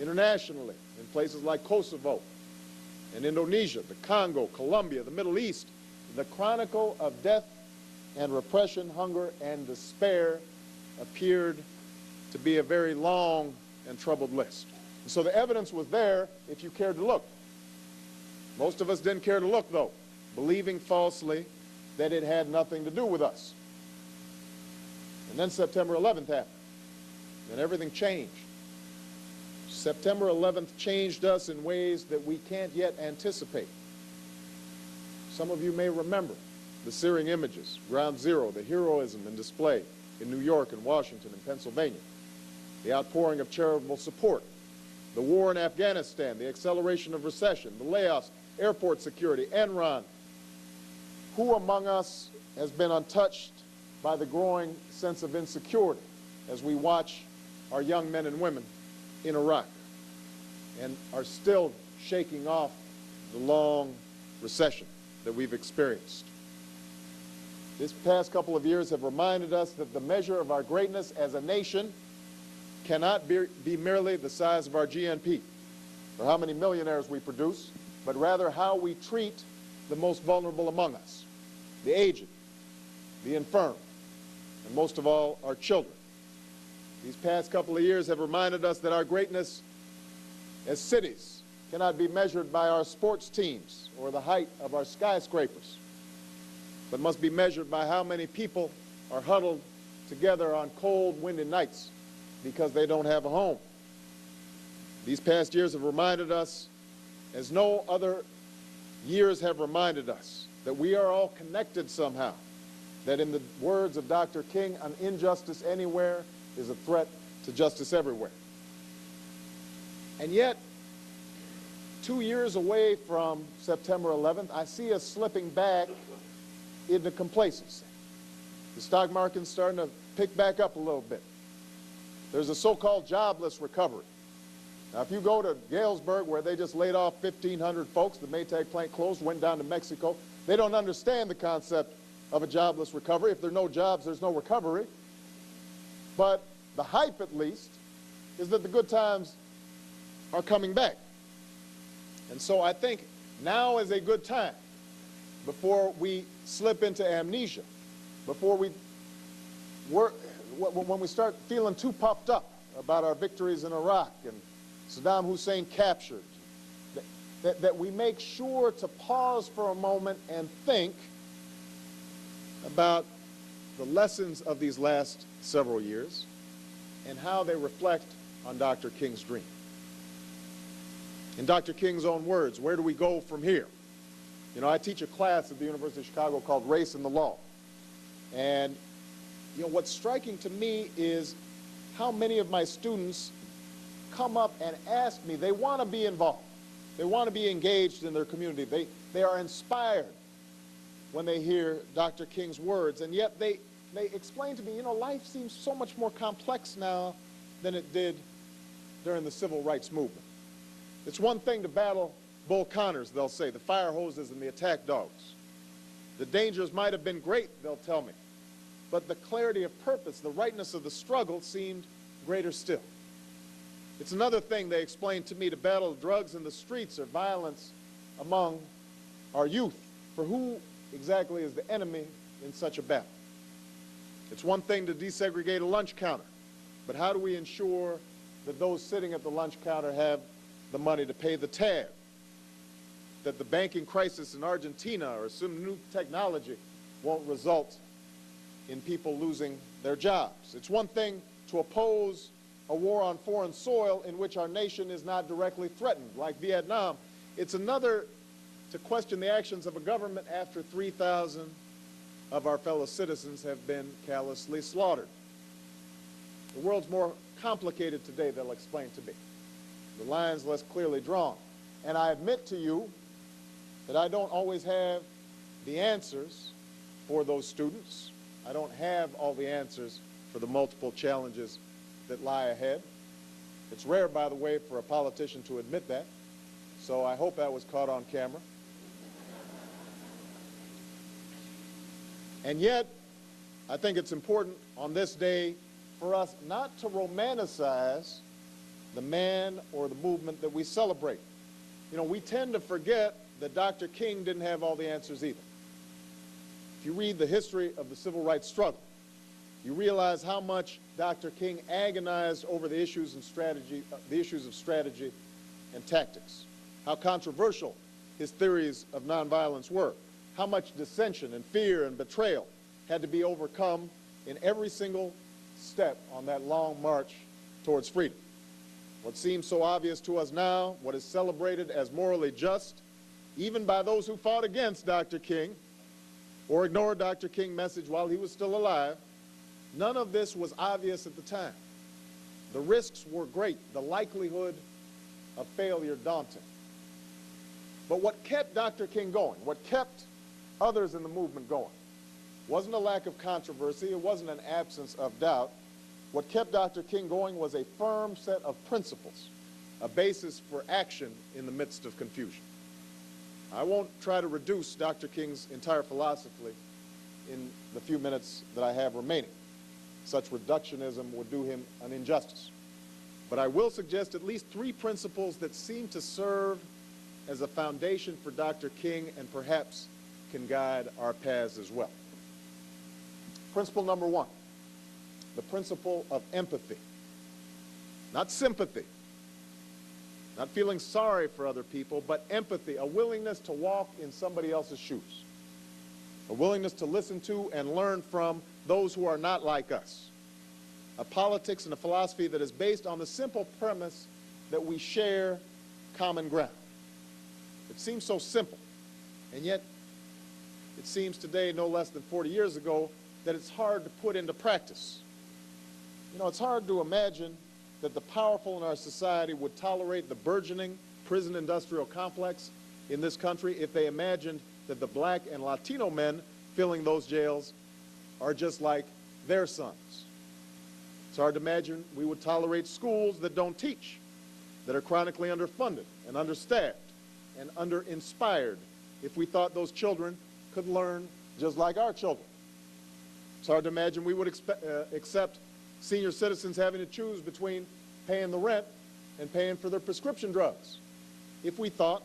Internationally, in places like Kosovo and Indonesia, the Congo, Colombia, the Middle East, the chronicle of death and repression, hunger and despair appeared to be a very long and troubled list. And so the evidence was there if you cared to look. Most of us didn't care to look, though, believing falsely that it had nothing to do with us. And then September 11th happened, and everything changed. September 11th changed us in ways that we can't yet anticipate. Some of you may remember the searing images, Ground Zero, the heroism and display in New York and Washington and Pennsylvania, the outpouring of charitable support, the war in Afghanistan, the acceleration of recession, the layoffs, airport security, Enron. Who among us has been untouched by the growing sense of insecurity as we watch our young men and women in Iraq and are still shaking off the long recession that we've experienced? This past couple of years have reminded us that the measure of our greatness as a nation cannot be merely the size of our GNP or how many millionaires we produce, but rather how we treat the most vulnerable among us, the aged, the infirm, and most of all, our children. These past couple of years have reminded us that our greatness as cities cannot be measured by our sports teams or the height of our skyscrapers, but must be measured by how many people are huddled together on cold, windy nights because they don't have a home. These past years have reminded us, as no other years have reminded us, that we are all connected somehow, that in the words of Dr. King, an injustice anywhere is a threat to justice everywhere. And yet, 2 years away from September 11th, I see us slipping back into complacency. The stock market's starting to pick back up a little bit. There's a so-called jobless recovery. Now, if you go to Galesburg, where they just laid off 1,500 folks, the Maytag plant closed, went down to Mexico, they don't understand the concept of a jobless recovery. If there are no jobs, there's no recovery. But the hype, at least, is that the good times are coming back. And so I think now is a good time, before we slip into amnesia, before when we start feeling too puffed up about our victories in Iraq and Saddam Hussein captured, that we make sure to pause for a moment and think about the lessons of these last several years and how they reflect on Dr. King's dream. In Dr. King's own words, where do we go from here? You know, I teach a class at the University of Chicago called Race and the Law. And, you know, what's striking to me is how many of my students come up and ask me, they want to be involved. They want to be engaged in their community. They are inspired when they hear Dr. King's words. And yet they explain to me, you know, life seems so much more complex now than it did during the civil rights movement. It's one thing to battle Bull Connors, they'll say, the fire hoses and the attack dogs. The dangers might have been great, they'll tell me, but the clarity of purpose, the rightness of the struggle seemed greater still. It's another thing, they explained to me, to battle drugs in the streets or violence among our youth. For who exactly is the enemy in such a battle? It's one thing to desegregate a lunch counter, but how do we ensure that those sitting at the lunch counter have the money to pay the tab? That the banking crisis in Argentina or some new technology won't result in people losing their jobs. It's one thing to oppose a war on foreign soil in which our nation is not directly threatened, like Vietnam. It's another to question the actions of a government after 3,000 of our fellow citizens have been callously slaughtered. The world's more complicated today, they'll explain to me. The line's less clearly drawn. And I admit to you that I don't always have the answers for those students. I don't have all the answers for the multiple challenges that lie ahead. It's rare, by the way, for a politician to admit that, so I hope that was caught on camera. And yet, I think it's important on this day for us not to romanticize the man or the movement that we celebrate. You know, we tend to forget that Dr. King didn't have all the answers either. If you read the history of the civil rights struggle, you realize how much Dr. King agonized over the issues of strategy and tactics, how controversial his theories of nonviolence were, how much dissension and fear and betrayal had to be overcome in every single step on that long march towards freedom. What seems so obvious to us now, what is celebrated as morally just, even by those who fought against Dr. King or ignored Dr. King's message while he was still alive, None of this was obvious at the time. The risks were great, the likelihood of failure daunting. But what kept Dr. King going, what kept others in the movement going, wasn't a lack of controversy, it wasn't an absence of doubt. What kept Dr. King going was a firm set of principles, a basis for action in the midst of confusion. I won't try to reduce Dr. King's entire philosophy in the few minutes that I have remaining. Such reductionism would do him an injustice. But I will suggest at least 3 principles that seem to serve as a foundation for Dr. King and perhaps can guide our paths as well. Principle number 1, the principle of empathy, not sympathy, not feeling sorry for other people, but empathy, a willingness to walk in somebody else's shoes, a willingness to listen to and learn from those who are not like us, a politics and a philosophy that is based on the simple premise that we share common ground. It seems so simple, and yet it seems today, no less than 40 years ago, that it's hard to put into practice. You know, it's hard to imagine that the powerful in our society would tolerate the burgeoning prison industrial complex in this country if they imagined that the black and Latino men filling those jails are just like their sons. It's hard to imagine we would tolerate schools that don't teach, that are chronically underfunded and understaffed and under-inspired if we thought those children could learn just like our children. It's hard to imagine we would accept senior citizens having to choose between paying the rent and paying for their prescription drugs if we thought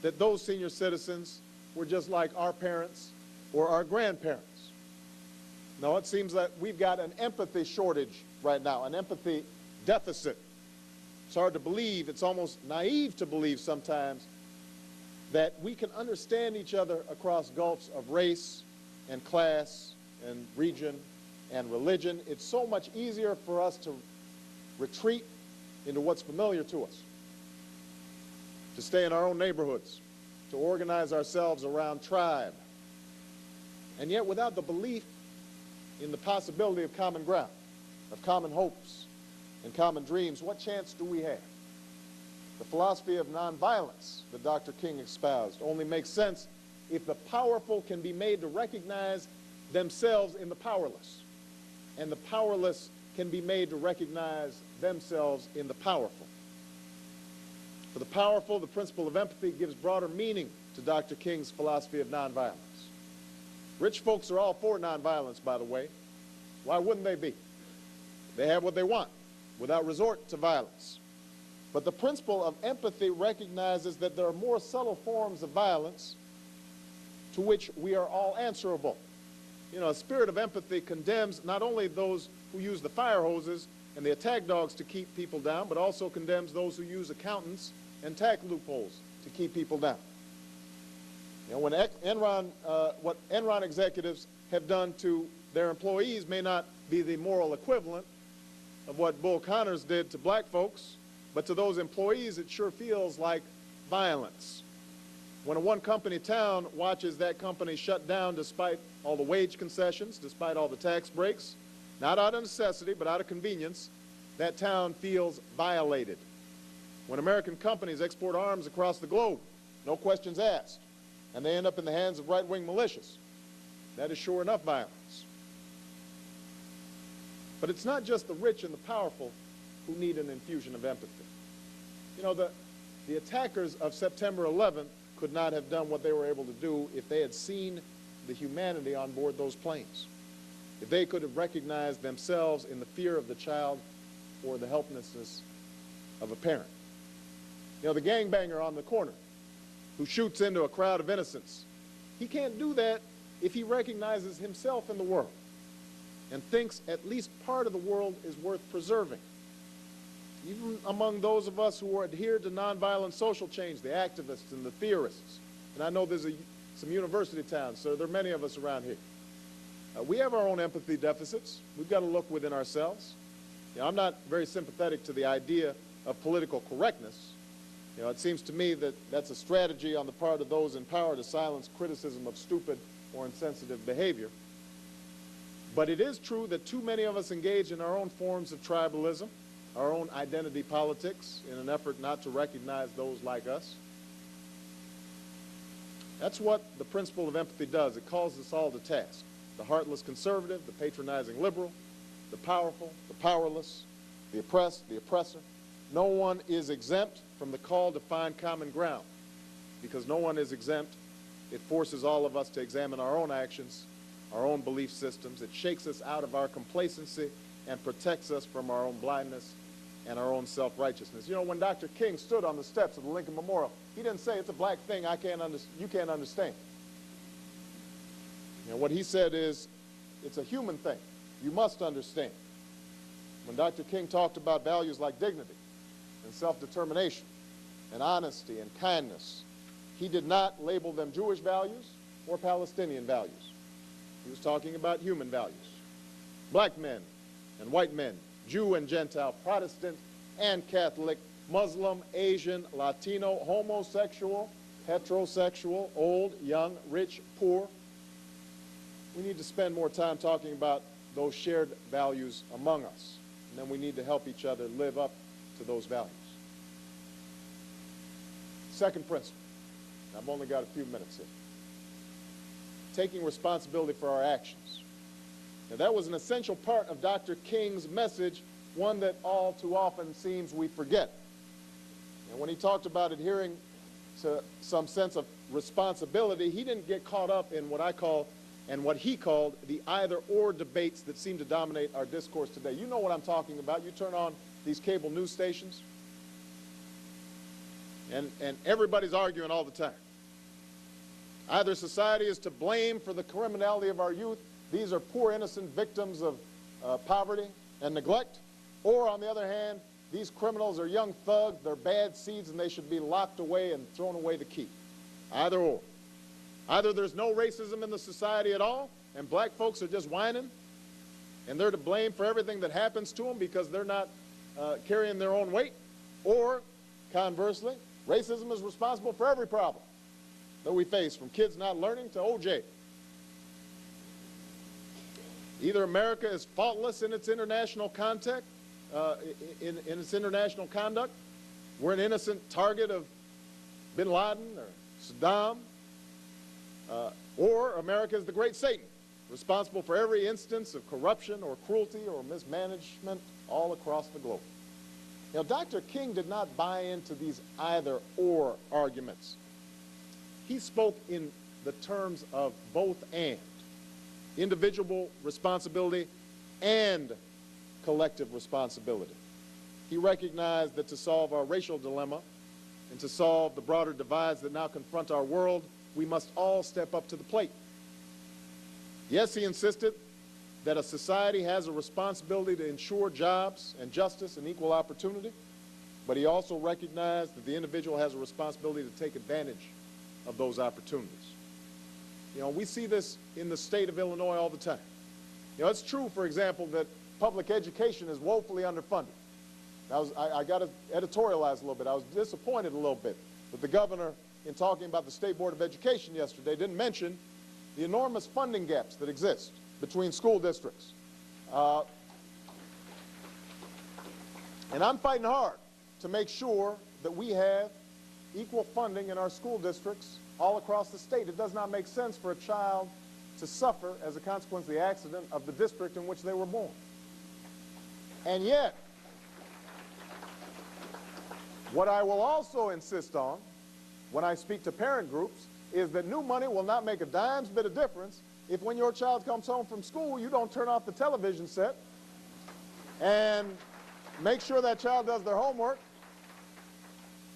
that those senior citizens were just like our parents or our grandparents. No, it seems that we've got an empathy shortage right now, an empathy deficit. It's hard to believe, it's almost naive to believe sometimes that we can understand each other across gulfs of race and class and region and religion. It's so much easier for us to retreat into what's familiar to us, to stay in our own neighborhoods, to organize ourselves around tribe. And yet without the belief in the possibility of common ground, of common hopes and common dreams, what chance do we have? The philosophy of nonviolence that Dr. King espoused only makes sense if the powerful can be made to recognize themselves in the powerless, and the powerless can be made to recognize themselves in the powerful. For the powerful, the principle of empathy gives broader meaning to Dr. King's philosophy of nonviolence. Rich folks are all for nonviolence, by the way. Why wouldn't they be? They have what they want without resort to violence. But the principle of empathy recognizes that there are more subtle forms of violence to which we are all answerable. You know, a spirit of empathy condemns not only those who use the fire hoses and the attack dogs to keep people down, but also condemns those who use accountants and tax loopholes to keep people down. You know, when what Enron executives have done to their employees may not be the moral equivalent of what Bull Connors did to black folks, but to those employees it sure feels like violence. When a one-company town watches that company shut down despite all the wage concessions, despite all the tax breaks, not out of necessity but out of convenience, that town feels violated. When American companies export arms across the globe, no questions asked, and they end up in the hands of right-wing militias, that is sure enough violence. But it's not just the rich and the powerful who need an infusion of empathy. You know, the attackers of September 11th could not have done what they were able to do if they had seen the humanity on board those planes, if they could have recognized themselves in the fear of the child or the helplessness of a parent. You know, the gangbanger on the corner who shoots into a crowd of innocents, he can't do that if he recognizes himself in the world and thinks at least part of the world is worth preserving. Even among those of us who adhere to nonviolent social change, the activists and the theorists, and I know there's some university towns, so there are many of us around here. We have our own empathy deficits. We've got to look within ourselves. You know, I'm not very sympathetic to the idea of political correctness. You know, it seems to me that that's a strategy on the part of those in power to silence criticism of stupid or insensitive behavior. But it is true that too many of us engage in our own forms of tribalism, our own identity politics, in an effort not to recognize those like us. That's what the principle of empathy does. It calls us all to task. The heartless conservative, the patronizing liberal, the powerful, the powerless, the oppressed, the oppressor. No one is exempt from the call to find common ground. Because no one is exempt, it forces all of us to examine our own actions, our own belief systems. It shakes us out of our complacency and protects us from our own blindness and our own self-righteousness. You know, when Dr. King stood on the steps of the Lincoln Memorial, he didn't say, it's a black thing you can't understand. You know, what he said is, it's a human thing. You must understand. When Dr. King talked about values like dignity and self-determination and honesty and kindness, he did not label them Jewish values or Palestinian values. He was talking about human values. Black men and white men, Jew and Gentile, Protestant and Catholic, Muslim, Asian, Latino, homosexual, heterosexual, old, young, rich, poor. We need to spend more time talking about those shared values among us. And then we need to help each other live up to those values. Second principle. I've only got a few minutes here. Taking responsibility for our actions. Now, that was an essential part of Dr. King's message, one that all too often seems we forget. And when he talked about adhering to some sense of responsibility, he didn't get caught up in what I call, and what he called, the either-or debates that seem to dominate our discourse today. You know what I'm talking about. You turn on these cable news stations, and everybody's arguing all the time. Either society is to blame for the criminality of our youth, these are poor innocent victims of poverty and neglect, or on the other hand, these criminals are young thugs, they're bad seeds, and they should be locked away and thrown away to keep. Either or. Either there's no racism in the society at all, and black folks are just whining, and they're to blame for everything that happens to them because they're not carrying their own weight, or conversely, racism is responsible for every problem that we face, from kids not learning to OJ. Either America is faultless in its international conduct, we're an innocent target of bin Laden or Saddam, or America is the great Satan, responsible for every instance of corruption or cruelty or mismanagement all across the globe. Now, Dr. King did not buy into these either-or arguments. He spoke in the terms of both and, individual responsibility and collective responsibility. He recognized that to solve our racial dilemma and to solve the broader divides that now confront our world, we must all step up to the plate. Yes, he insisted that a society has a responsibility to ensure jobs and justice and equal opportunity, but he also recognized that the individual has a responsibility to take advantage of those opportunities. You know, we see this in the state of Illinois all the time. You know, it's true, for example, that public education is woefully underfunded. I got to editorialize a little bit. I was disappointed a little bit that the governor, in talking about the State Board of Education yesterday, didn't mention the enormous funding gaps that exist between school districts. And I'm fighting hard to make sure that we have equal funding in our school districts all across the state. It does not make sense for a child to suffer as a consequence of the accident of the district in which they were born. And yet, what I will also insist on when I speak to parent groups is that new money will not make a dime's bit of difference if when your child comes home from school, you don't turn off the television set and make sure that child does their homework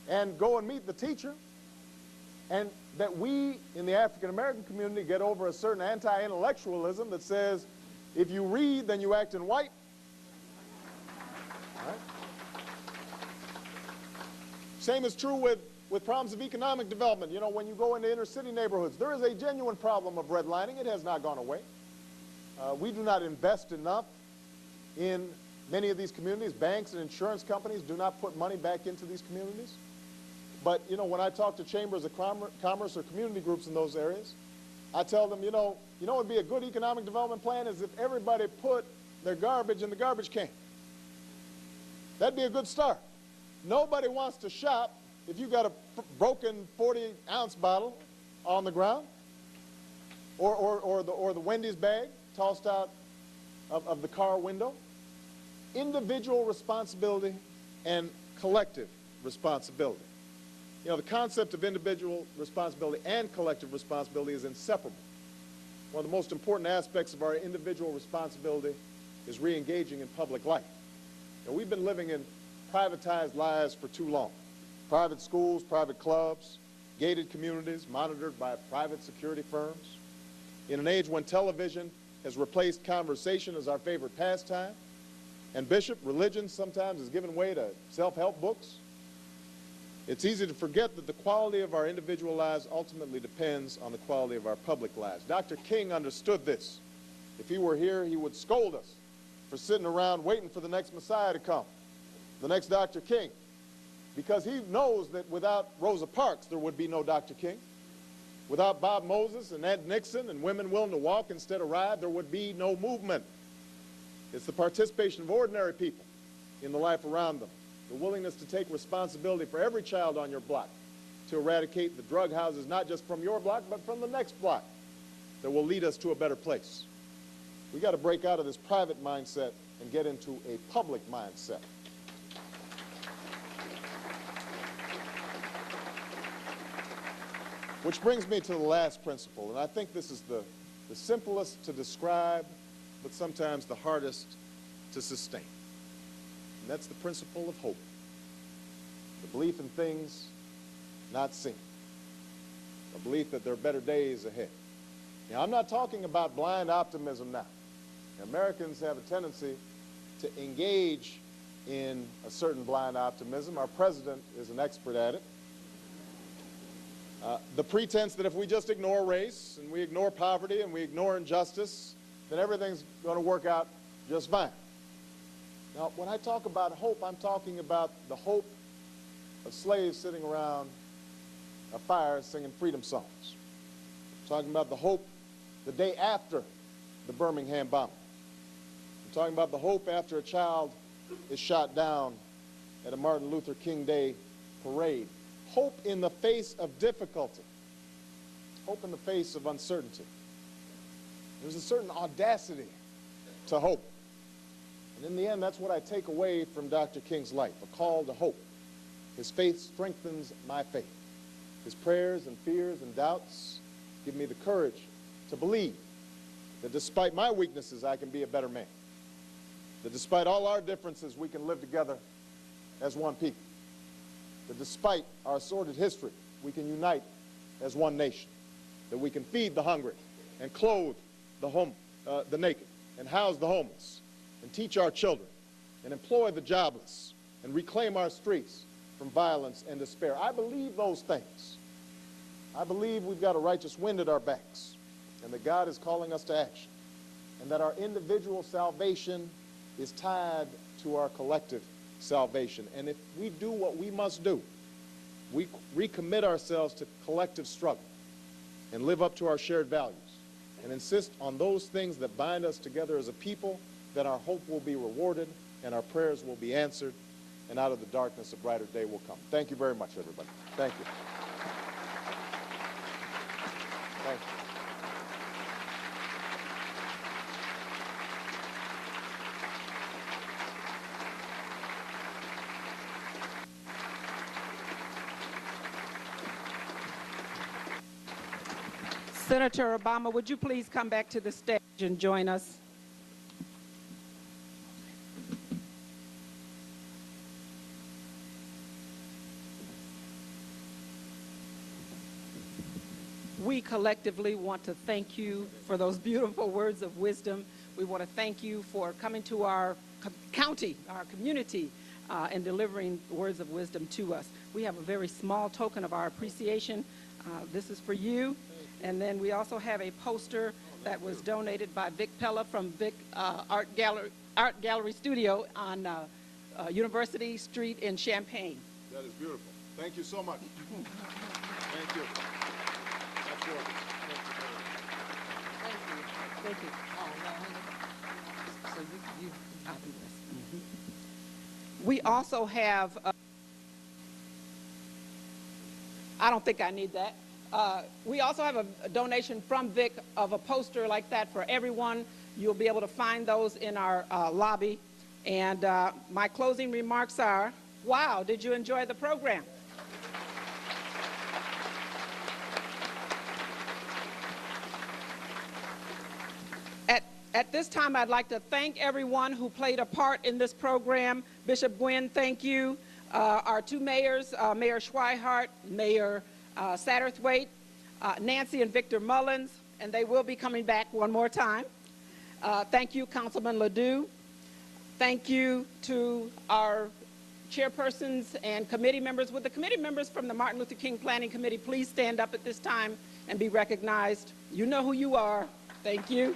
and go and meet the teacher, and that we in the African American community get over a certain anti-intellectualism that says if you read, then you act in white. All right? Same is true with problems of economic development. You know, when you go into inner city neighborhoods, there is a genuine problem of redlining. It has not gone away. We do not invest enough in many of these communities. Banks and insurance companies do not put money back into these communities. But, you know, when I talk to chambers of commerce or community groups in those areas, I tell them, you know what would be a good economic development plan is if everybody put their garbage in the garbage can. That'd be a good start. Nobody wants to shop if you got a broken 40-ounce bottle on the ground or the Wendy's bag tossed out of the car window. Individual responsibility and collective responsibility. You know, the concept of individual responsibility and collective responsibility is inseparable. One of the most important aspects of our individual responsibility is re-engaging in public life. You know, we've been living in privatized lives for too long. Private schools, private clubs, gated communities monitored by private security firms. In an age when television has replaced conversation as our favorite pastime, and religion sometimes has given way to self-help books, it's easy to forget that the quality of our individual lives ultimately depends on the quality of our public lives. Dr. King understood this. If he were here, he would scold us for sitting around waiting for the next Messiah to come, the next Dr. King, because he knows that without Rosa Parks, there would be no Dr. King. Without Bob Moses and Ed Nixon and women willing to walk instead of ride, there would be no movement. It's the participation of ordinary people in the life around them, the willingness to take responsibility for every child on your block, to eradicate the drug houses, not just from your block, but from the next block, that will lead us to a better place. We've got to break out of this private mindset and get into a public mindset. Which brings me to the last principle, and I think this is the simplest to describe, but sometimes the hardest to sustain. And that's the principle of hope. The belief in things not seen. A belief that there are better days ahead. Now, I'm not talking about blind optimism now. Americans have a tendency to engage in a certain blind optimism. Our president is an expert at it. The pretense that if we just ignore race and we ignore poverty and we ignore injustice, then everything's going to work out just fine. Now, when I talk about hope, I'm talking about the hope of slaves sitting around a fire singing freedom songs. I'm talking about the hope the day after the Birmingham bombing. I'm talking about the hope after a child is shot down at a Martin Luther King Day parade. Hope in the face of difficulty. Hope in the face of uncertainty. There's a certain audacity to hope. And in the end, that's what I take away from Dr. King's life, a call to hope. His faith strengthens my faith. His prayers and fears and doubts give me the courage to believe that despite my weaknesses, I can be a better man. That despite all our differences, we can live together as one people. That despite our sordid history, we can unite as one nation. That we can feed the hungry and clothe the naked and house the homeless and teach our children and employ the jobless and reclaim our streets from violence and despair. I believe those things. I believe we've got a righteous wind at our backs and that God is calling us to action and that our individual salvation is tied to our collective salvation. And if we do what we must do, we recommit ourselves to collective struggle and live up to our shared values and insist on those things that bind us together as a people, then our hope will be rewarded and our prayers will be answered, and out of the darkness a brighter day will come. Thank you very much, everybody. Thank you. Thank you. Senator Obama, would you please come back to the stage and join us? We collectively want to thank you for those beautiful words of wisdom. We want to thank you for coming to our county, our community, and delivering words of wisdom to us. We have a very small token of our appreciation. This is for you. And then we also have a poster that was donated by Vic Pella from Vic Art Gallery Studio on University Street in Champaign. That is beautiful. Thank you so much. Thank you. That's gorgeous. Thank you very much. Thank you. So I'll do this. We also have, I don't think I need that. We also have a donation from Vic of a poster like that for everyone. You'll be able to find those in our lobby. And my closing remarks are, wow, did you enjoy the program? At this time, I'd like to thank everyone who played a part in this program. Bishop Gwynn, thank you. Our two mayors, Mayor Schweihart, Mayor Satterthwaite, Nancy and Victor Mullins, and they will be coming back one more time. Thank you, Councilman Ledoux. Thank you to our chairpersons and committee members. Would the committee members from the Martin Luther King Planning Committee please stand up at this time and be recognized? You know who you are. Thank you.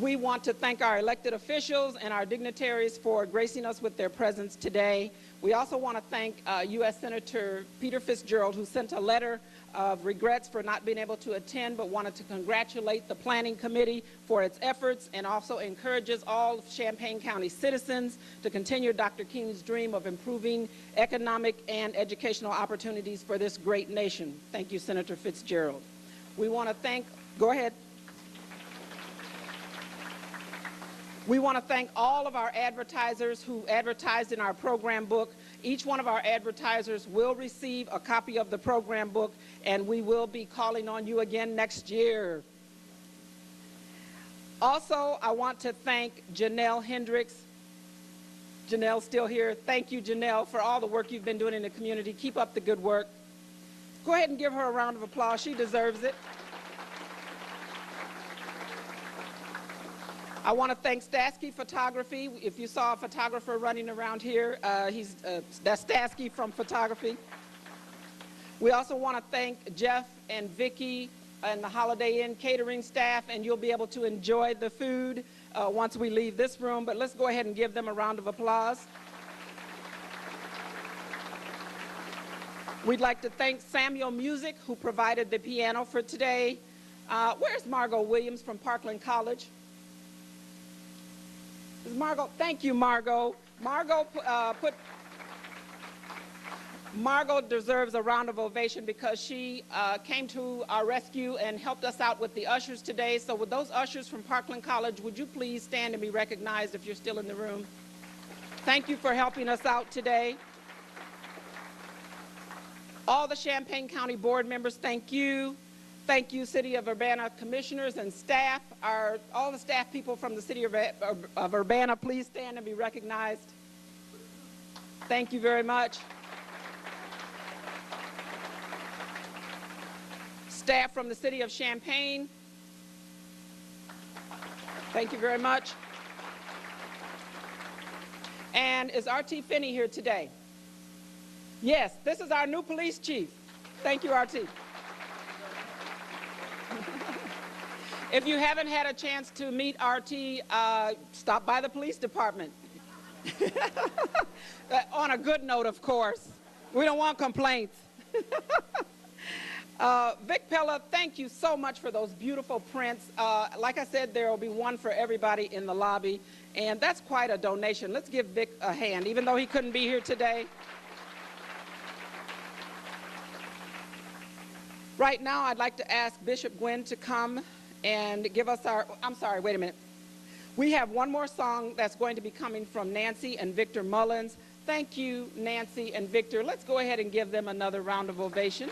We want to thank our elected officials and our dignitaries for gracing us with their presence today. We also want to thank U.S. Senator Peter Fitzgerald, who sent a letter of regrets for not being able to attend, but wanted to congratulate the Planning Committee for its efforts and also encourages all Champaign County citizens to continue Dr. King's dream of improving economic and educational opportunities for this great nation. Thank you, Senator Fitzgerald. We want to thank, go ahead. We want to thank all of our advertisers who advertised in our program book. Each one of our advertisers will receive a copy of the program book, and we will be calling on you again next year. Also, I want to thank Janelle Hendricks. Janelle's still here. Thank you, Janelle, for all the work you've been doing in the community. Keep up the good work. Go ahead and give her a round of applause. She deserves it. I want to thank Stasky Photography. If you saw a photographer running around here, that's Stasky from Photography. We also want to thank Jeff and Vicki and the Holiday Inn catering staff, and you'll be able to enjoy the food once we leave this room. But let's go ahead and give them a round of applause. We'd like to thank Samuel Music, who provided the piano for today. Where's Margot Williams from Parkland College? Is Margot? Thank you, Margot. Margot deserves a round of ovation because she came to our rescue and helped us out with the ushers today. So with those ushers from Parkland College, would you please stand and be recognized if you're still in the room? Thank you for helping us out today. All the Champaign County board members, thank you. Thank you, City of Urbana commissioners and staff. All the staff people from the City of Urbana, please stand and be recognized. Thank you very much. Staff from the City of Champaign, thank you very much. And is R.T. Finney here today? Yes, this is our new police chief. Thank you, R.T. If you haven't had a chance to meet RT, stop by the police department. On a good note, of course. We don't want complaints. Vic Pella, thank you so much for those beautiful prints. Like I said, there will be one for everybody in the lobby, and that's quite a donation. Let's give Vic a hand, even though he couldn't be here today. Right now, I'd like to ask Bishop Gwynn to come and give us our, I'm sorry, wait a minute. We have one more song that's going to be coming from Nancy and Victor Mullins. Thank you, Nancy and Victor. Let's go ahead and give them another round of ovation.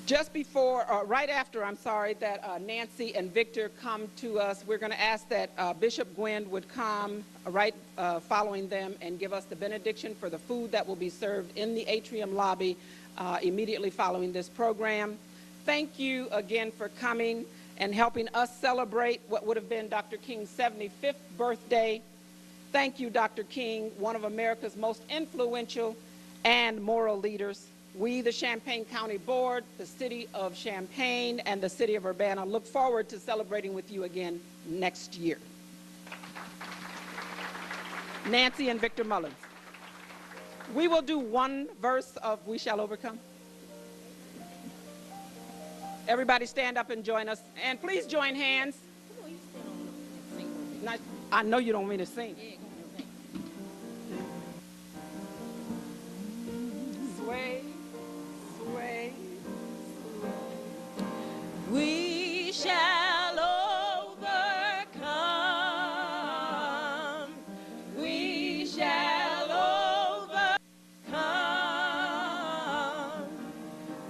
Just before, right after, I'm sorry, that Nancy and Victor come to us, we're going to ask that Bishop Gwynn would come right following them and give us the benediction for the food that will be served in the atrium lobby immediately following this program. Thank you again for coming and helping us celebrate what would have been Dr. King's 75th birthday. Thank you, Dr. King, one of America's most influential and moral leaders. We, the Champaign County Board, the City of Champaign, and the City of Urbana look forward to celebrating with you again next year. Nancy and Victor Mullins. We will do one verse of We Shall Overcome. Everybody stand up and join us. And please join hands. I know you don't want me to sing. Sway, sway, sway. We shall overcome. We shall overcome.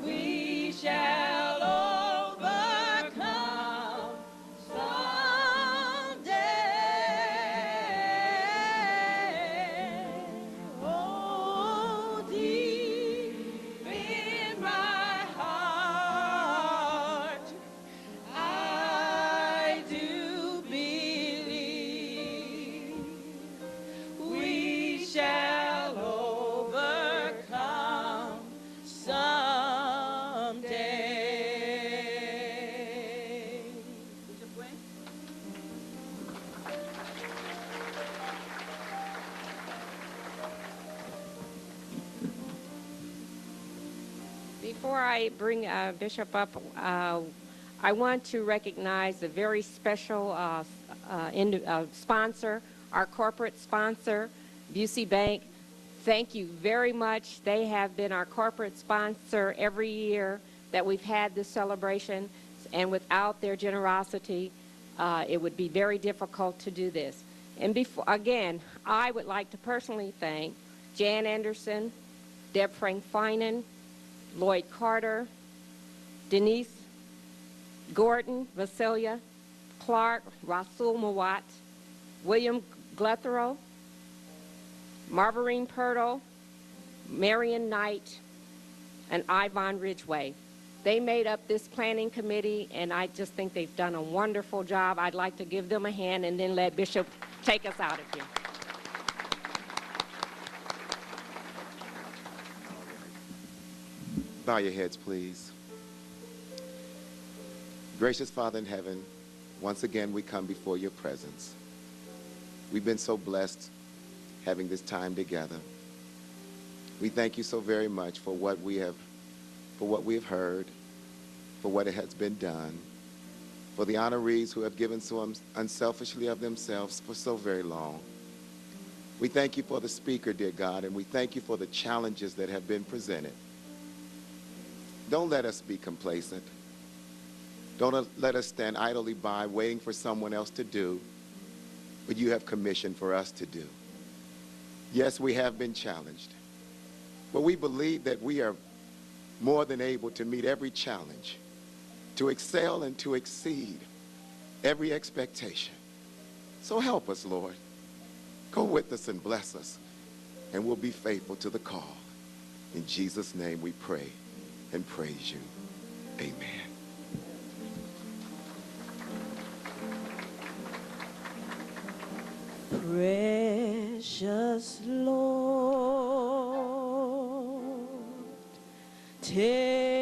We shall overcome someday. Oh, deep in my heart, I do believe we shall overcome someday. Before I bring Bishop up, I want to recognize a very special sponsor, our corporate sponsor, Busey Bank. Thank you very much. They have been our corporate sponsor every year that we've had this celebration, and without their generosity, it would be very difficult to do this. And before, again, I would like to personally thank Jan Anderson, Deb Frank-Finan, Lloyd Carter, Denise Gordon, Vasilia Clark, Rasul Mawat, William Glethero, Marvarine Purtle, Marion Knight, and Yvonne Ridgway. They made up this planning committee, and I just think they've done a wonderful job. I'd like to give them a hand and then let Bishop take us out of here. Bow your heads, please. Gracious Father in heaven, once again we come before your presence. We've been so blessed having this time together. We thank you so very much for what we have heard, for what has been done, for the honorees who have given so unselfishly of themselves for so very long. We thank you for the speaker, dear God, and we thank you for the challenges that have been presented. Don't let us be complacent. Don't let us stand idly by waiting for someone else to do what you have commissioned for us to do. Yes, we have been challenged, but we believe that we are more than able to meet every challenge, to excel and to exceed every expectation. So help us, Lord. Go with us and bless us, and we'll be faithful to the call. In Jesus' name we pray and praise you. Amen. Precious Lord, take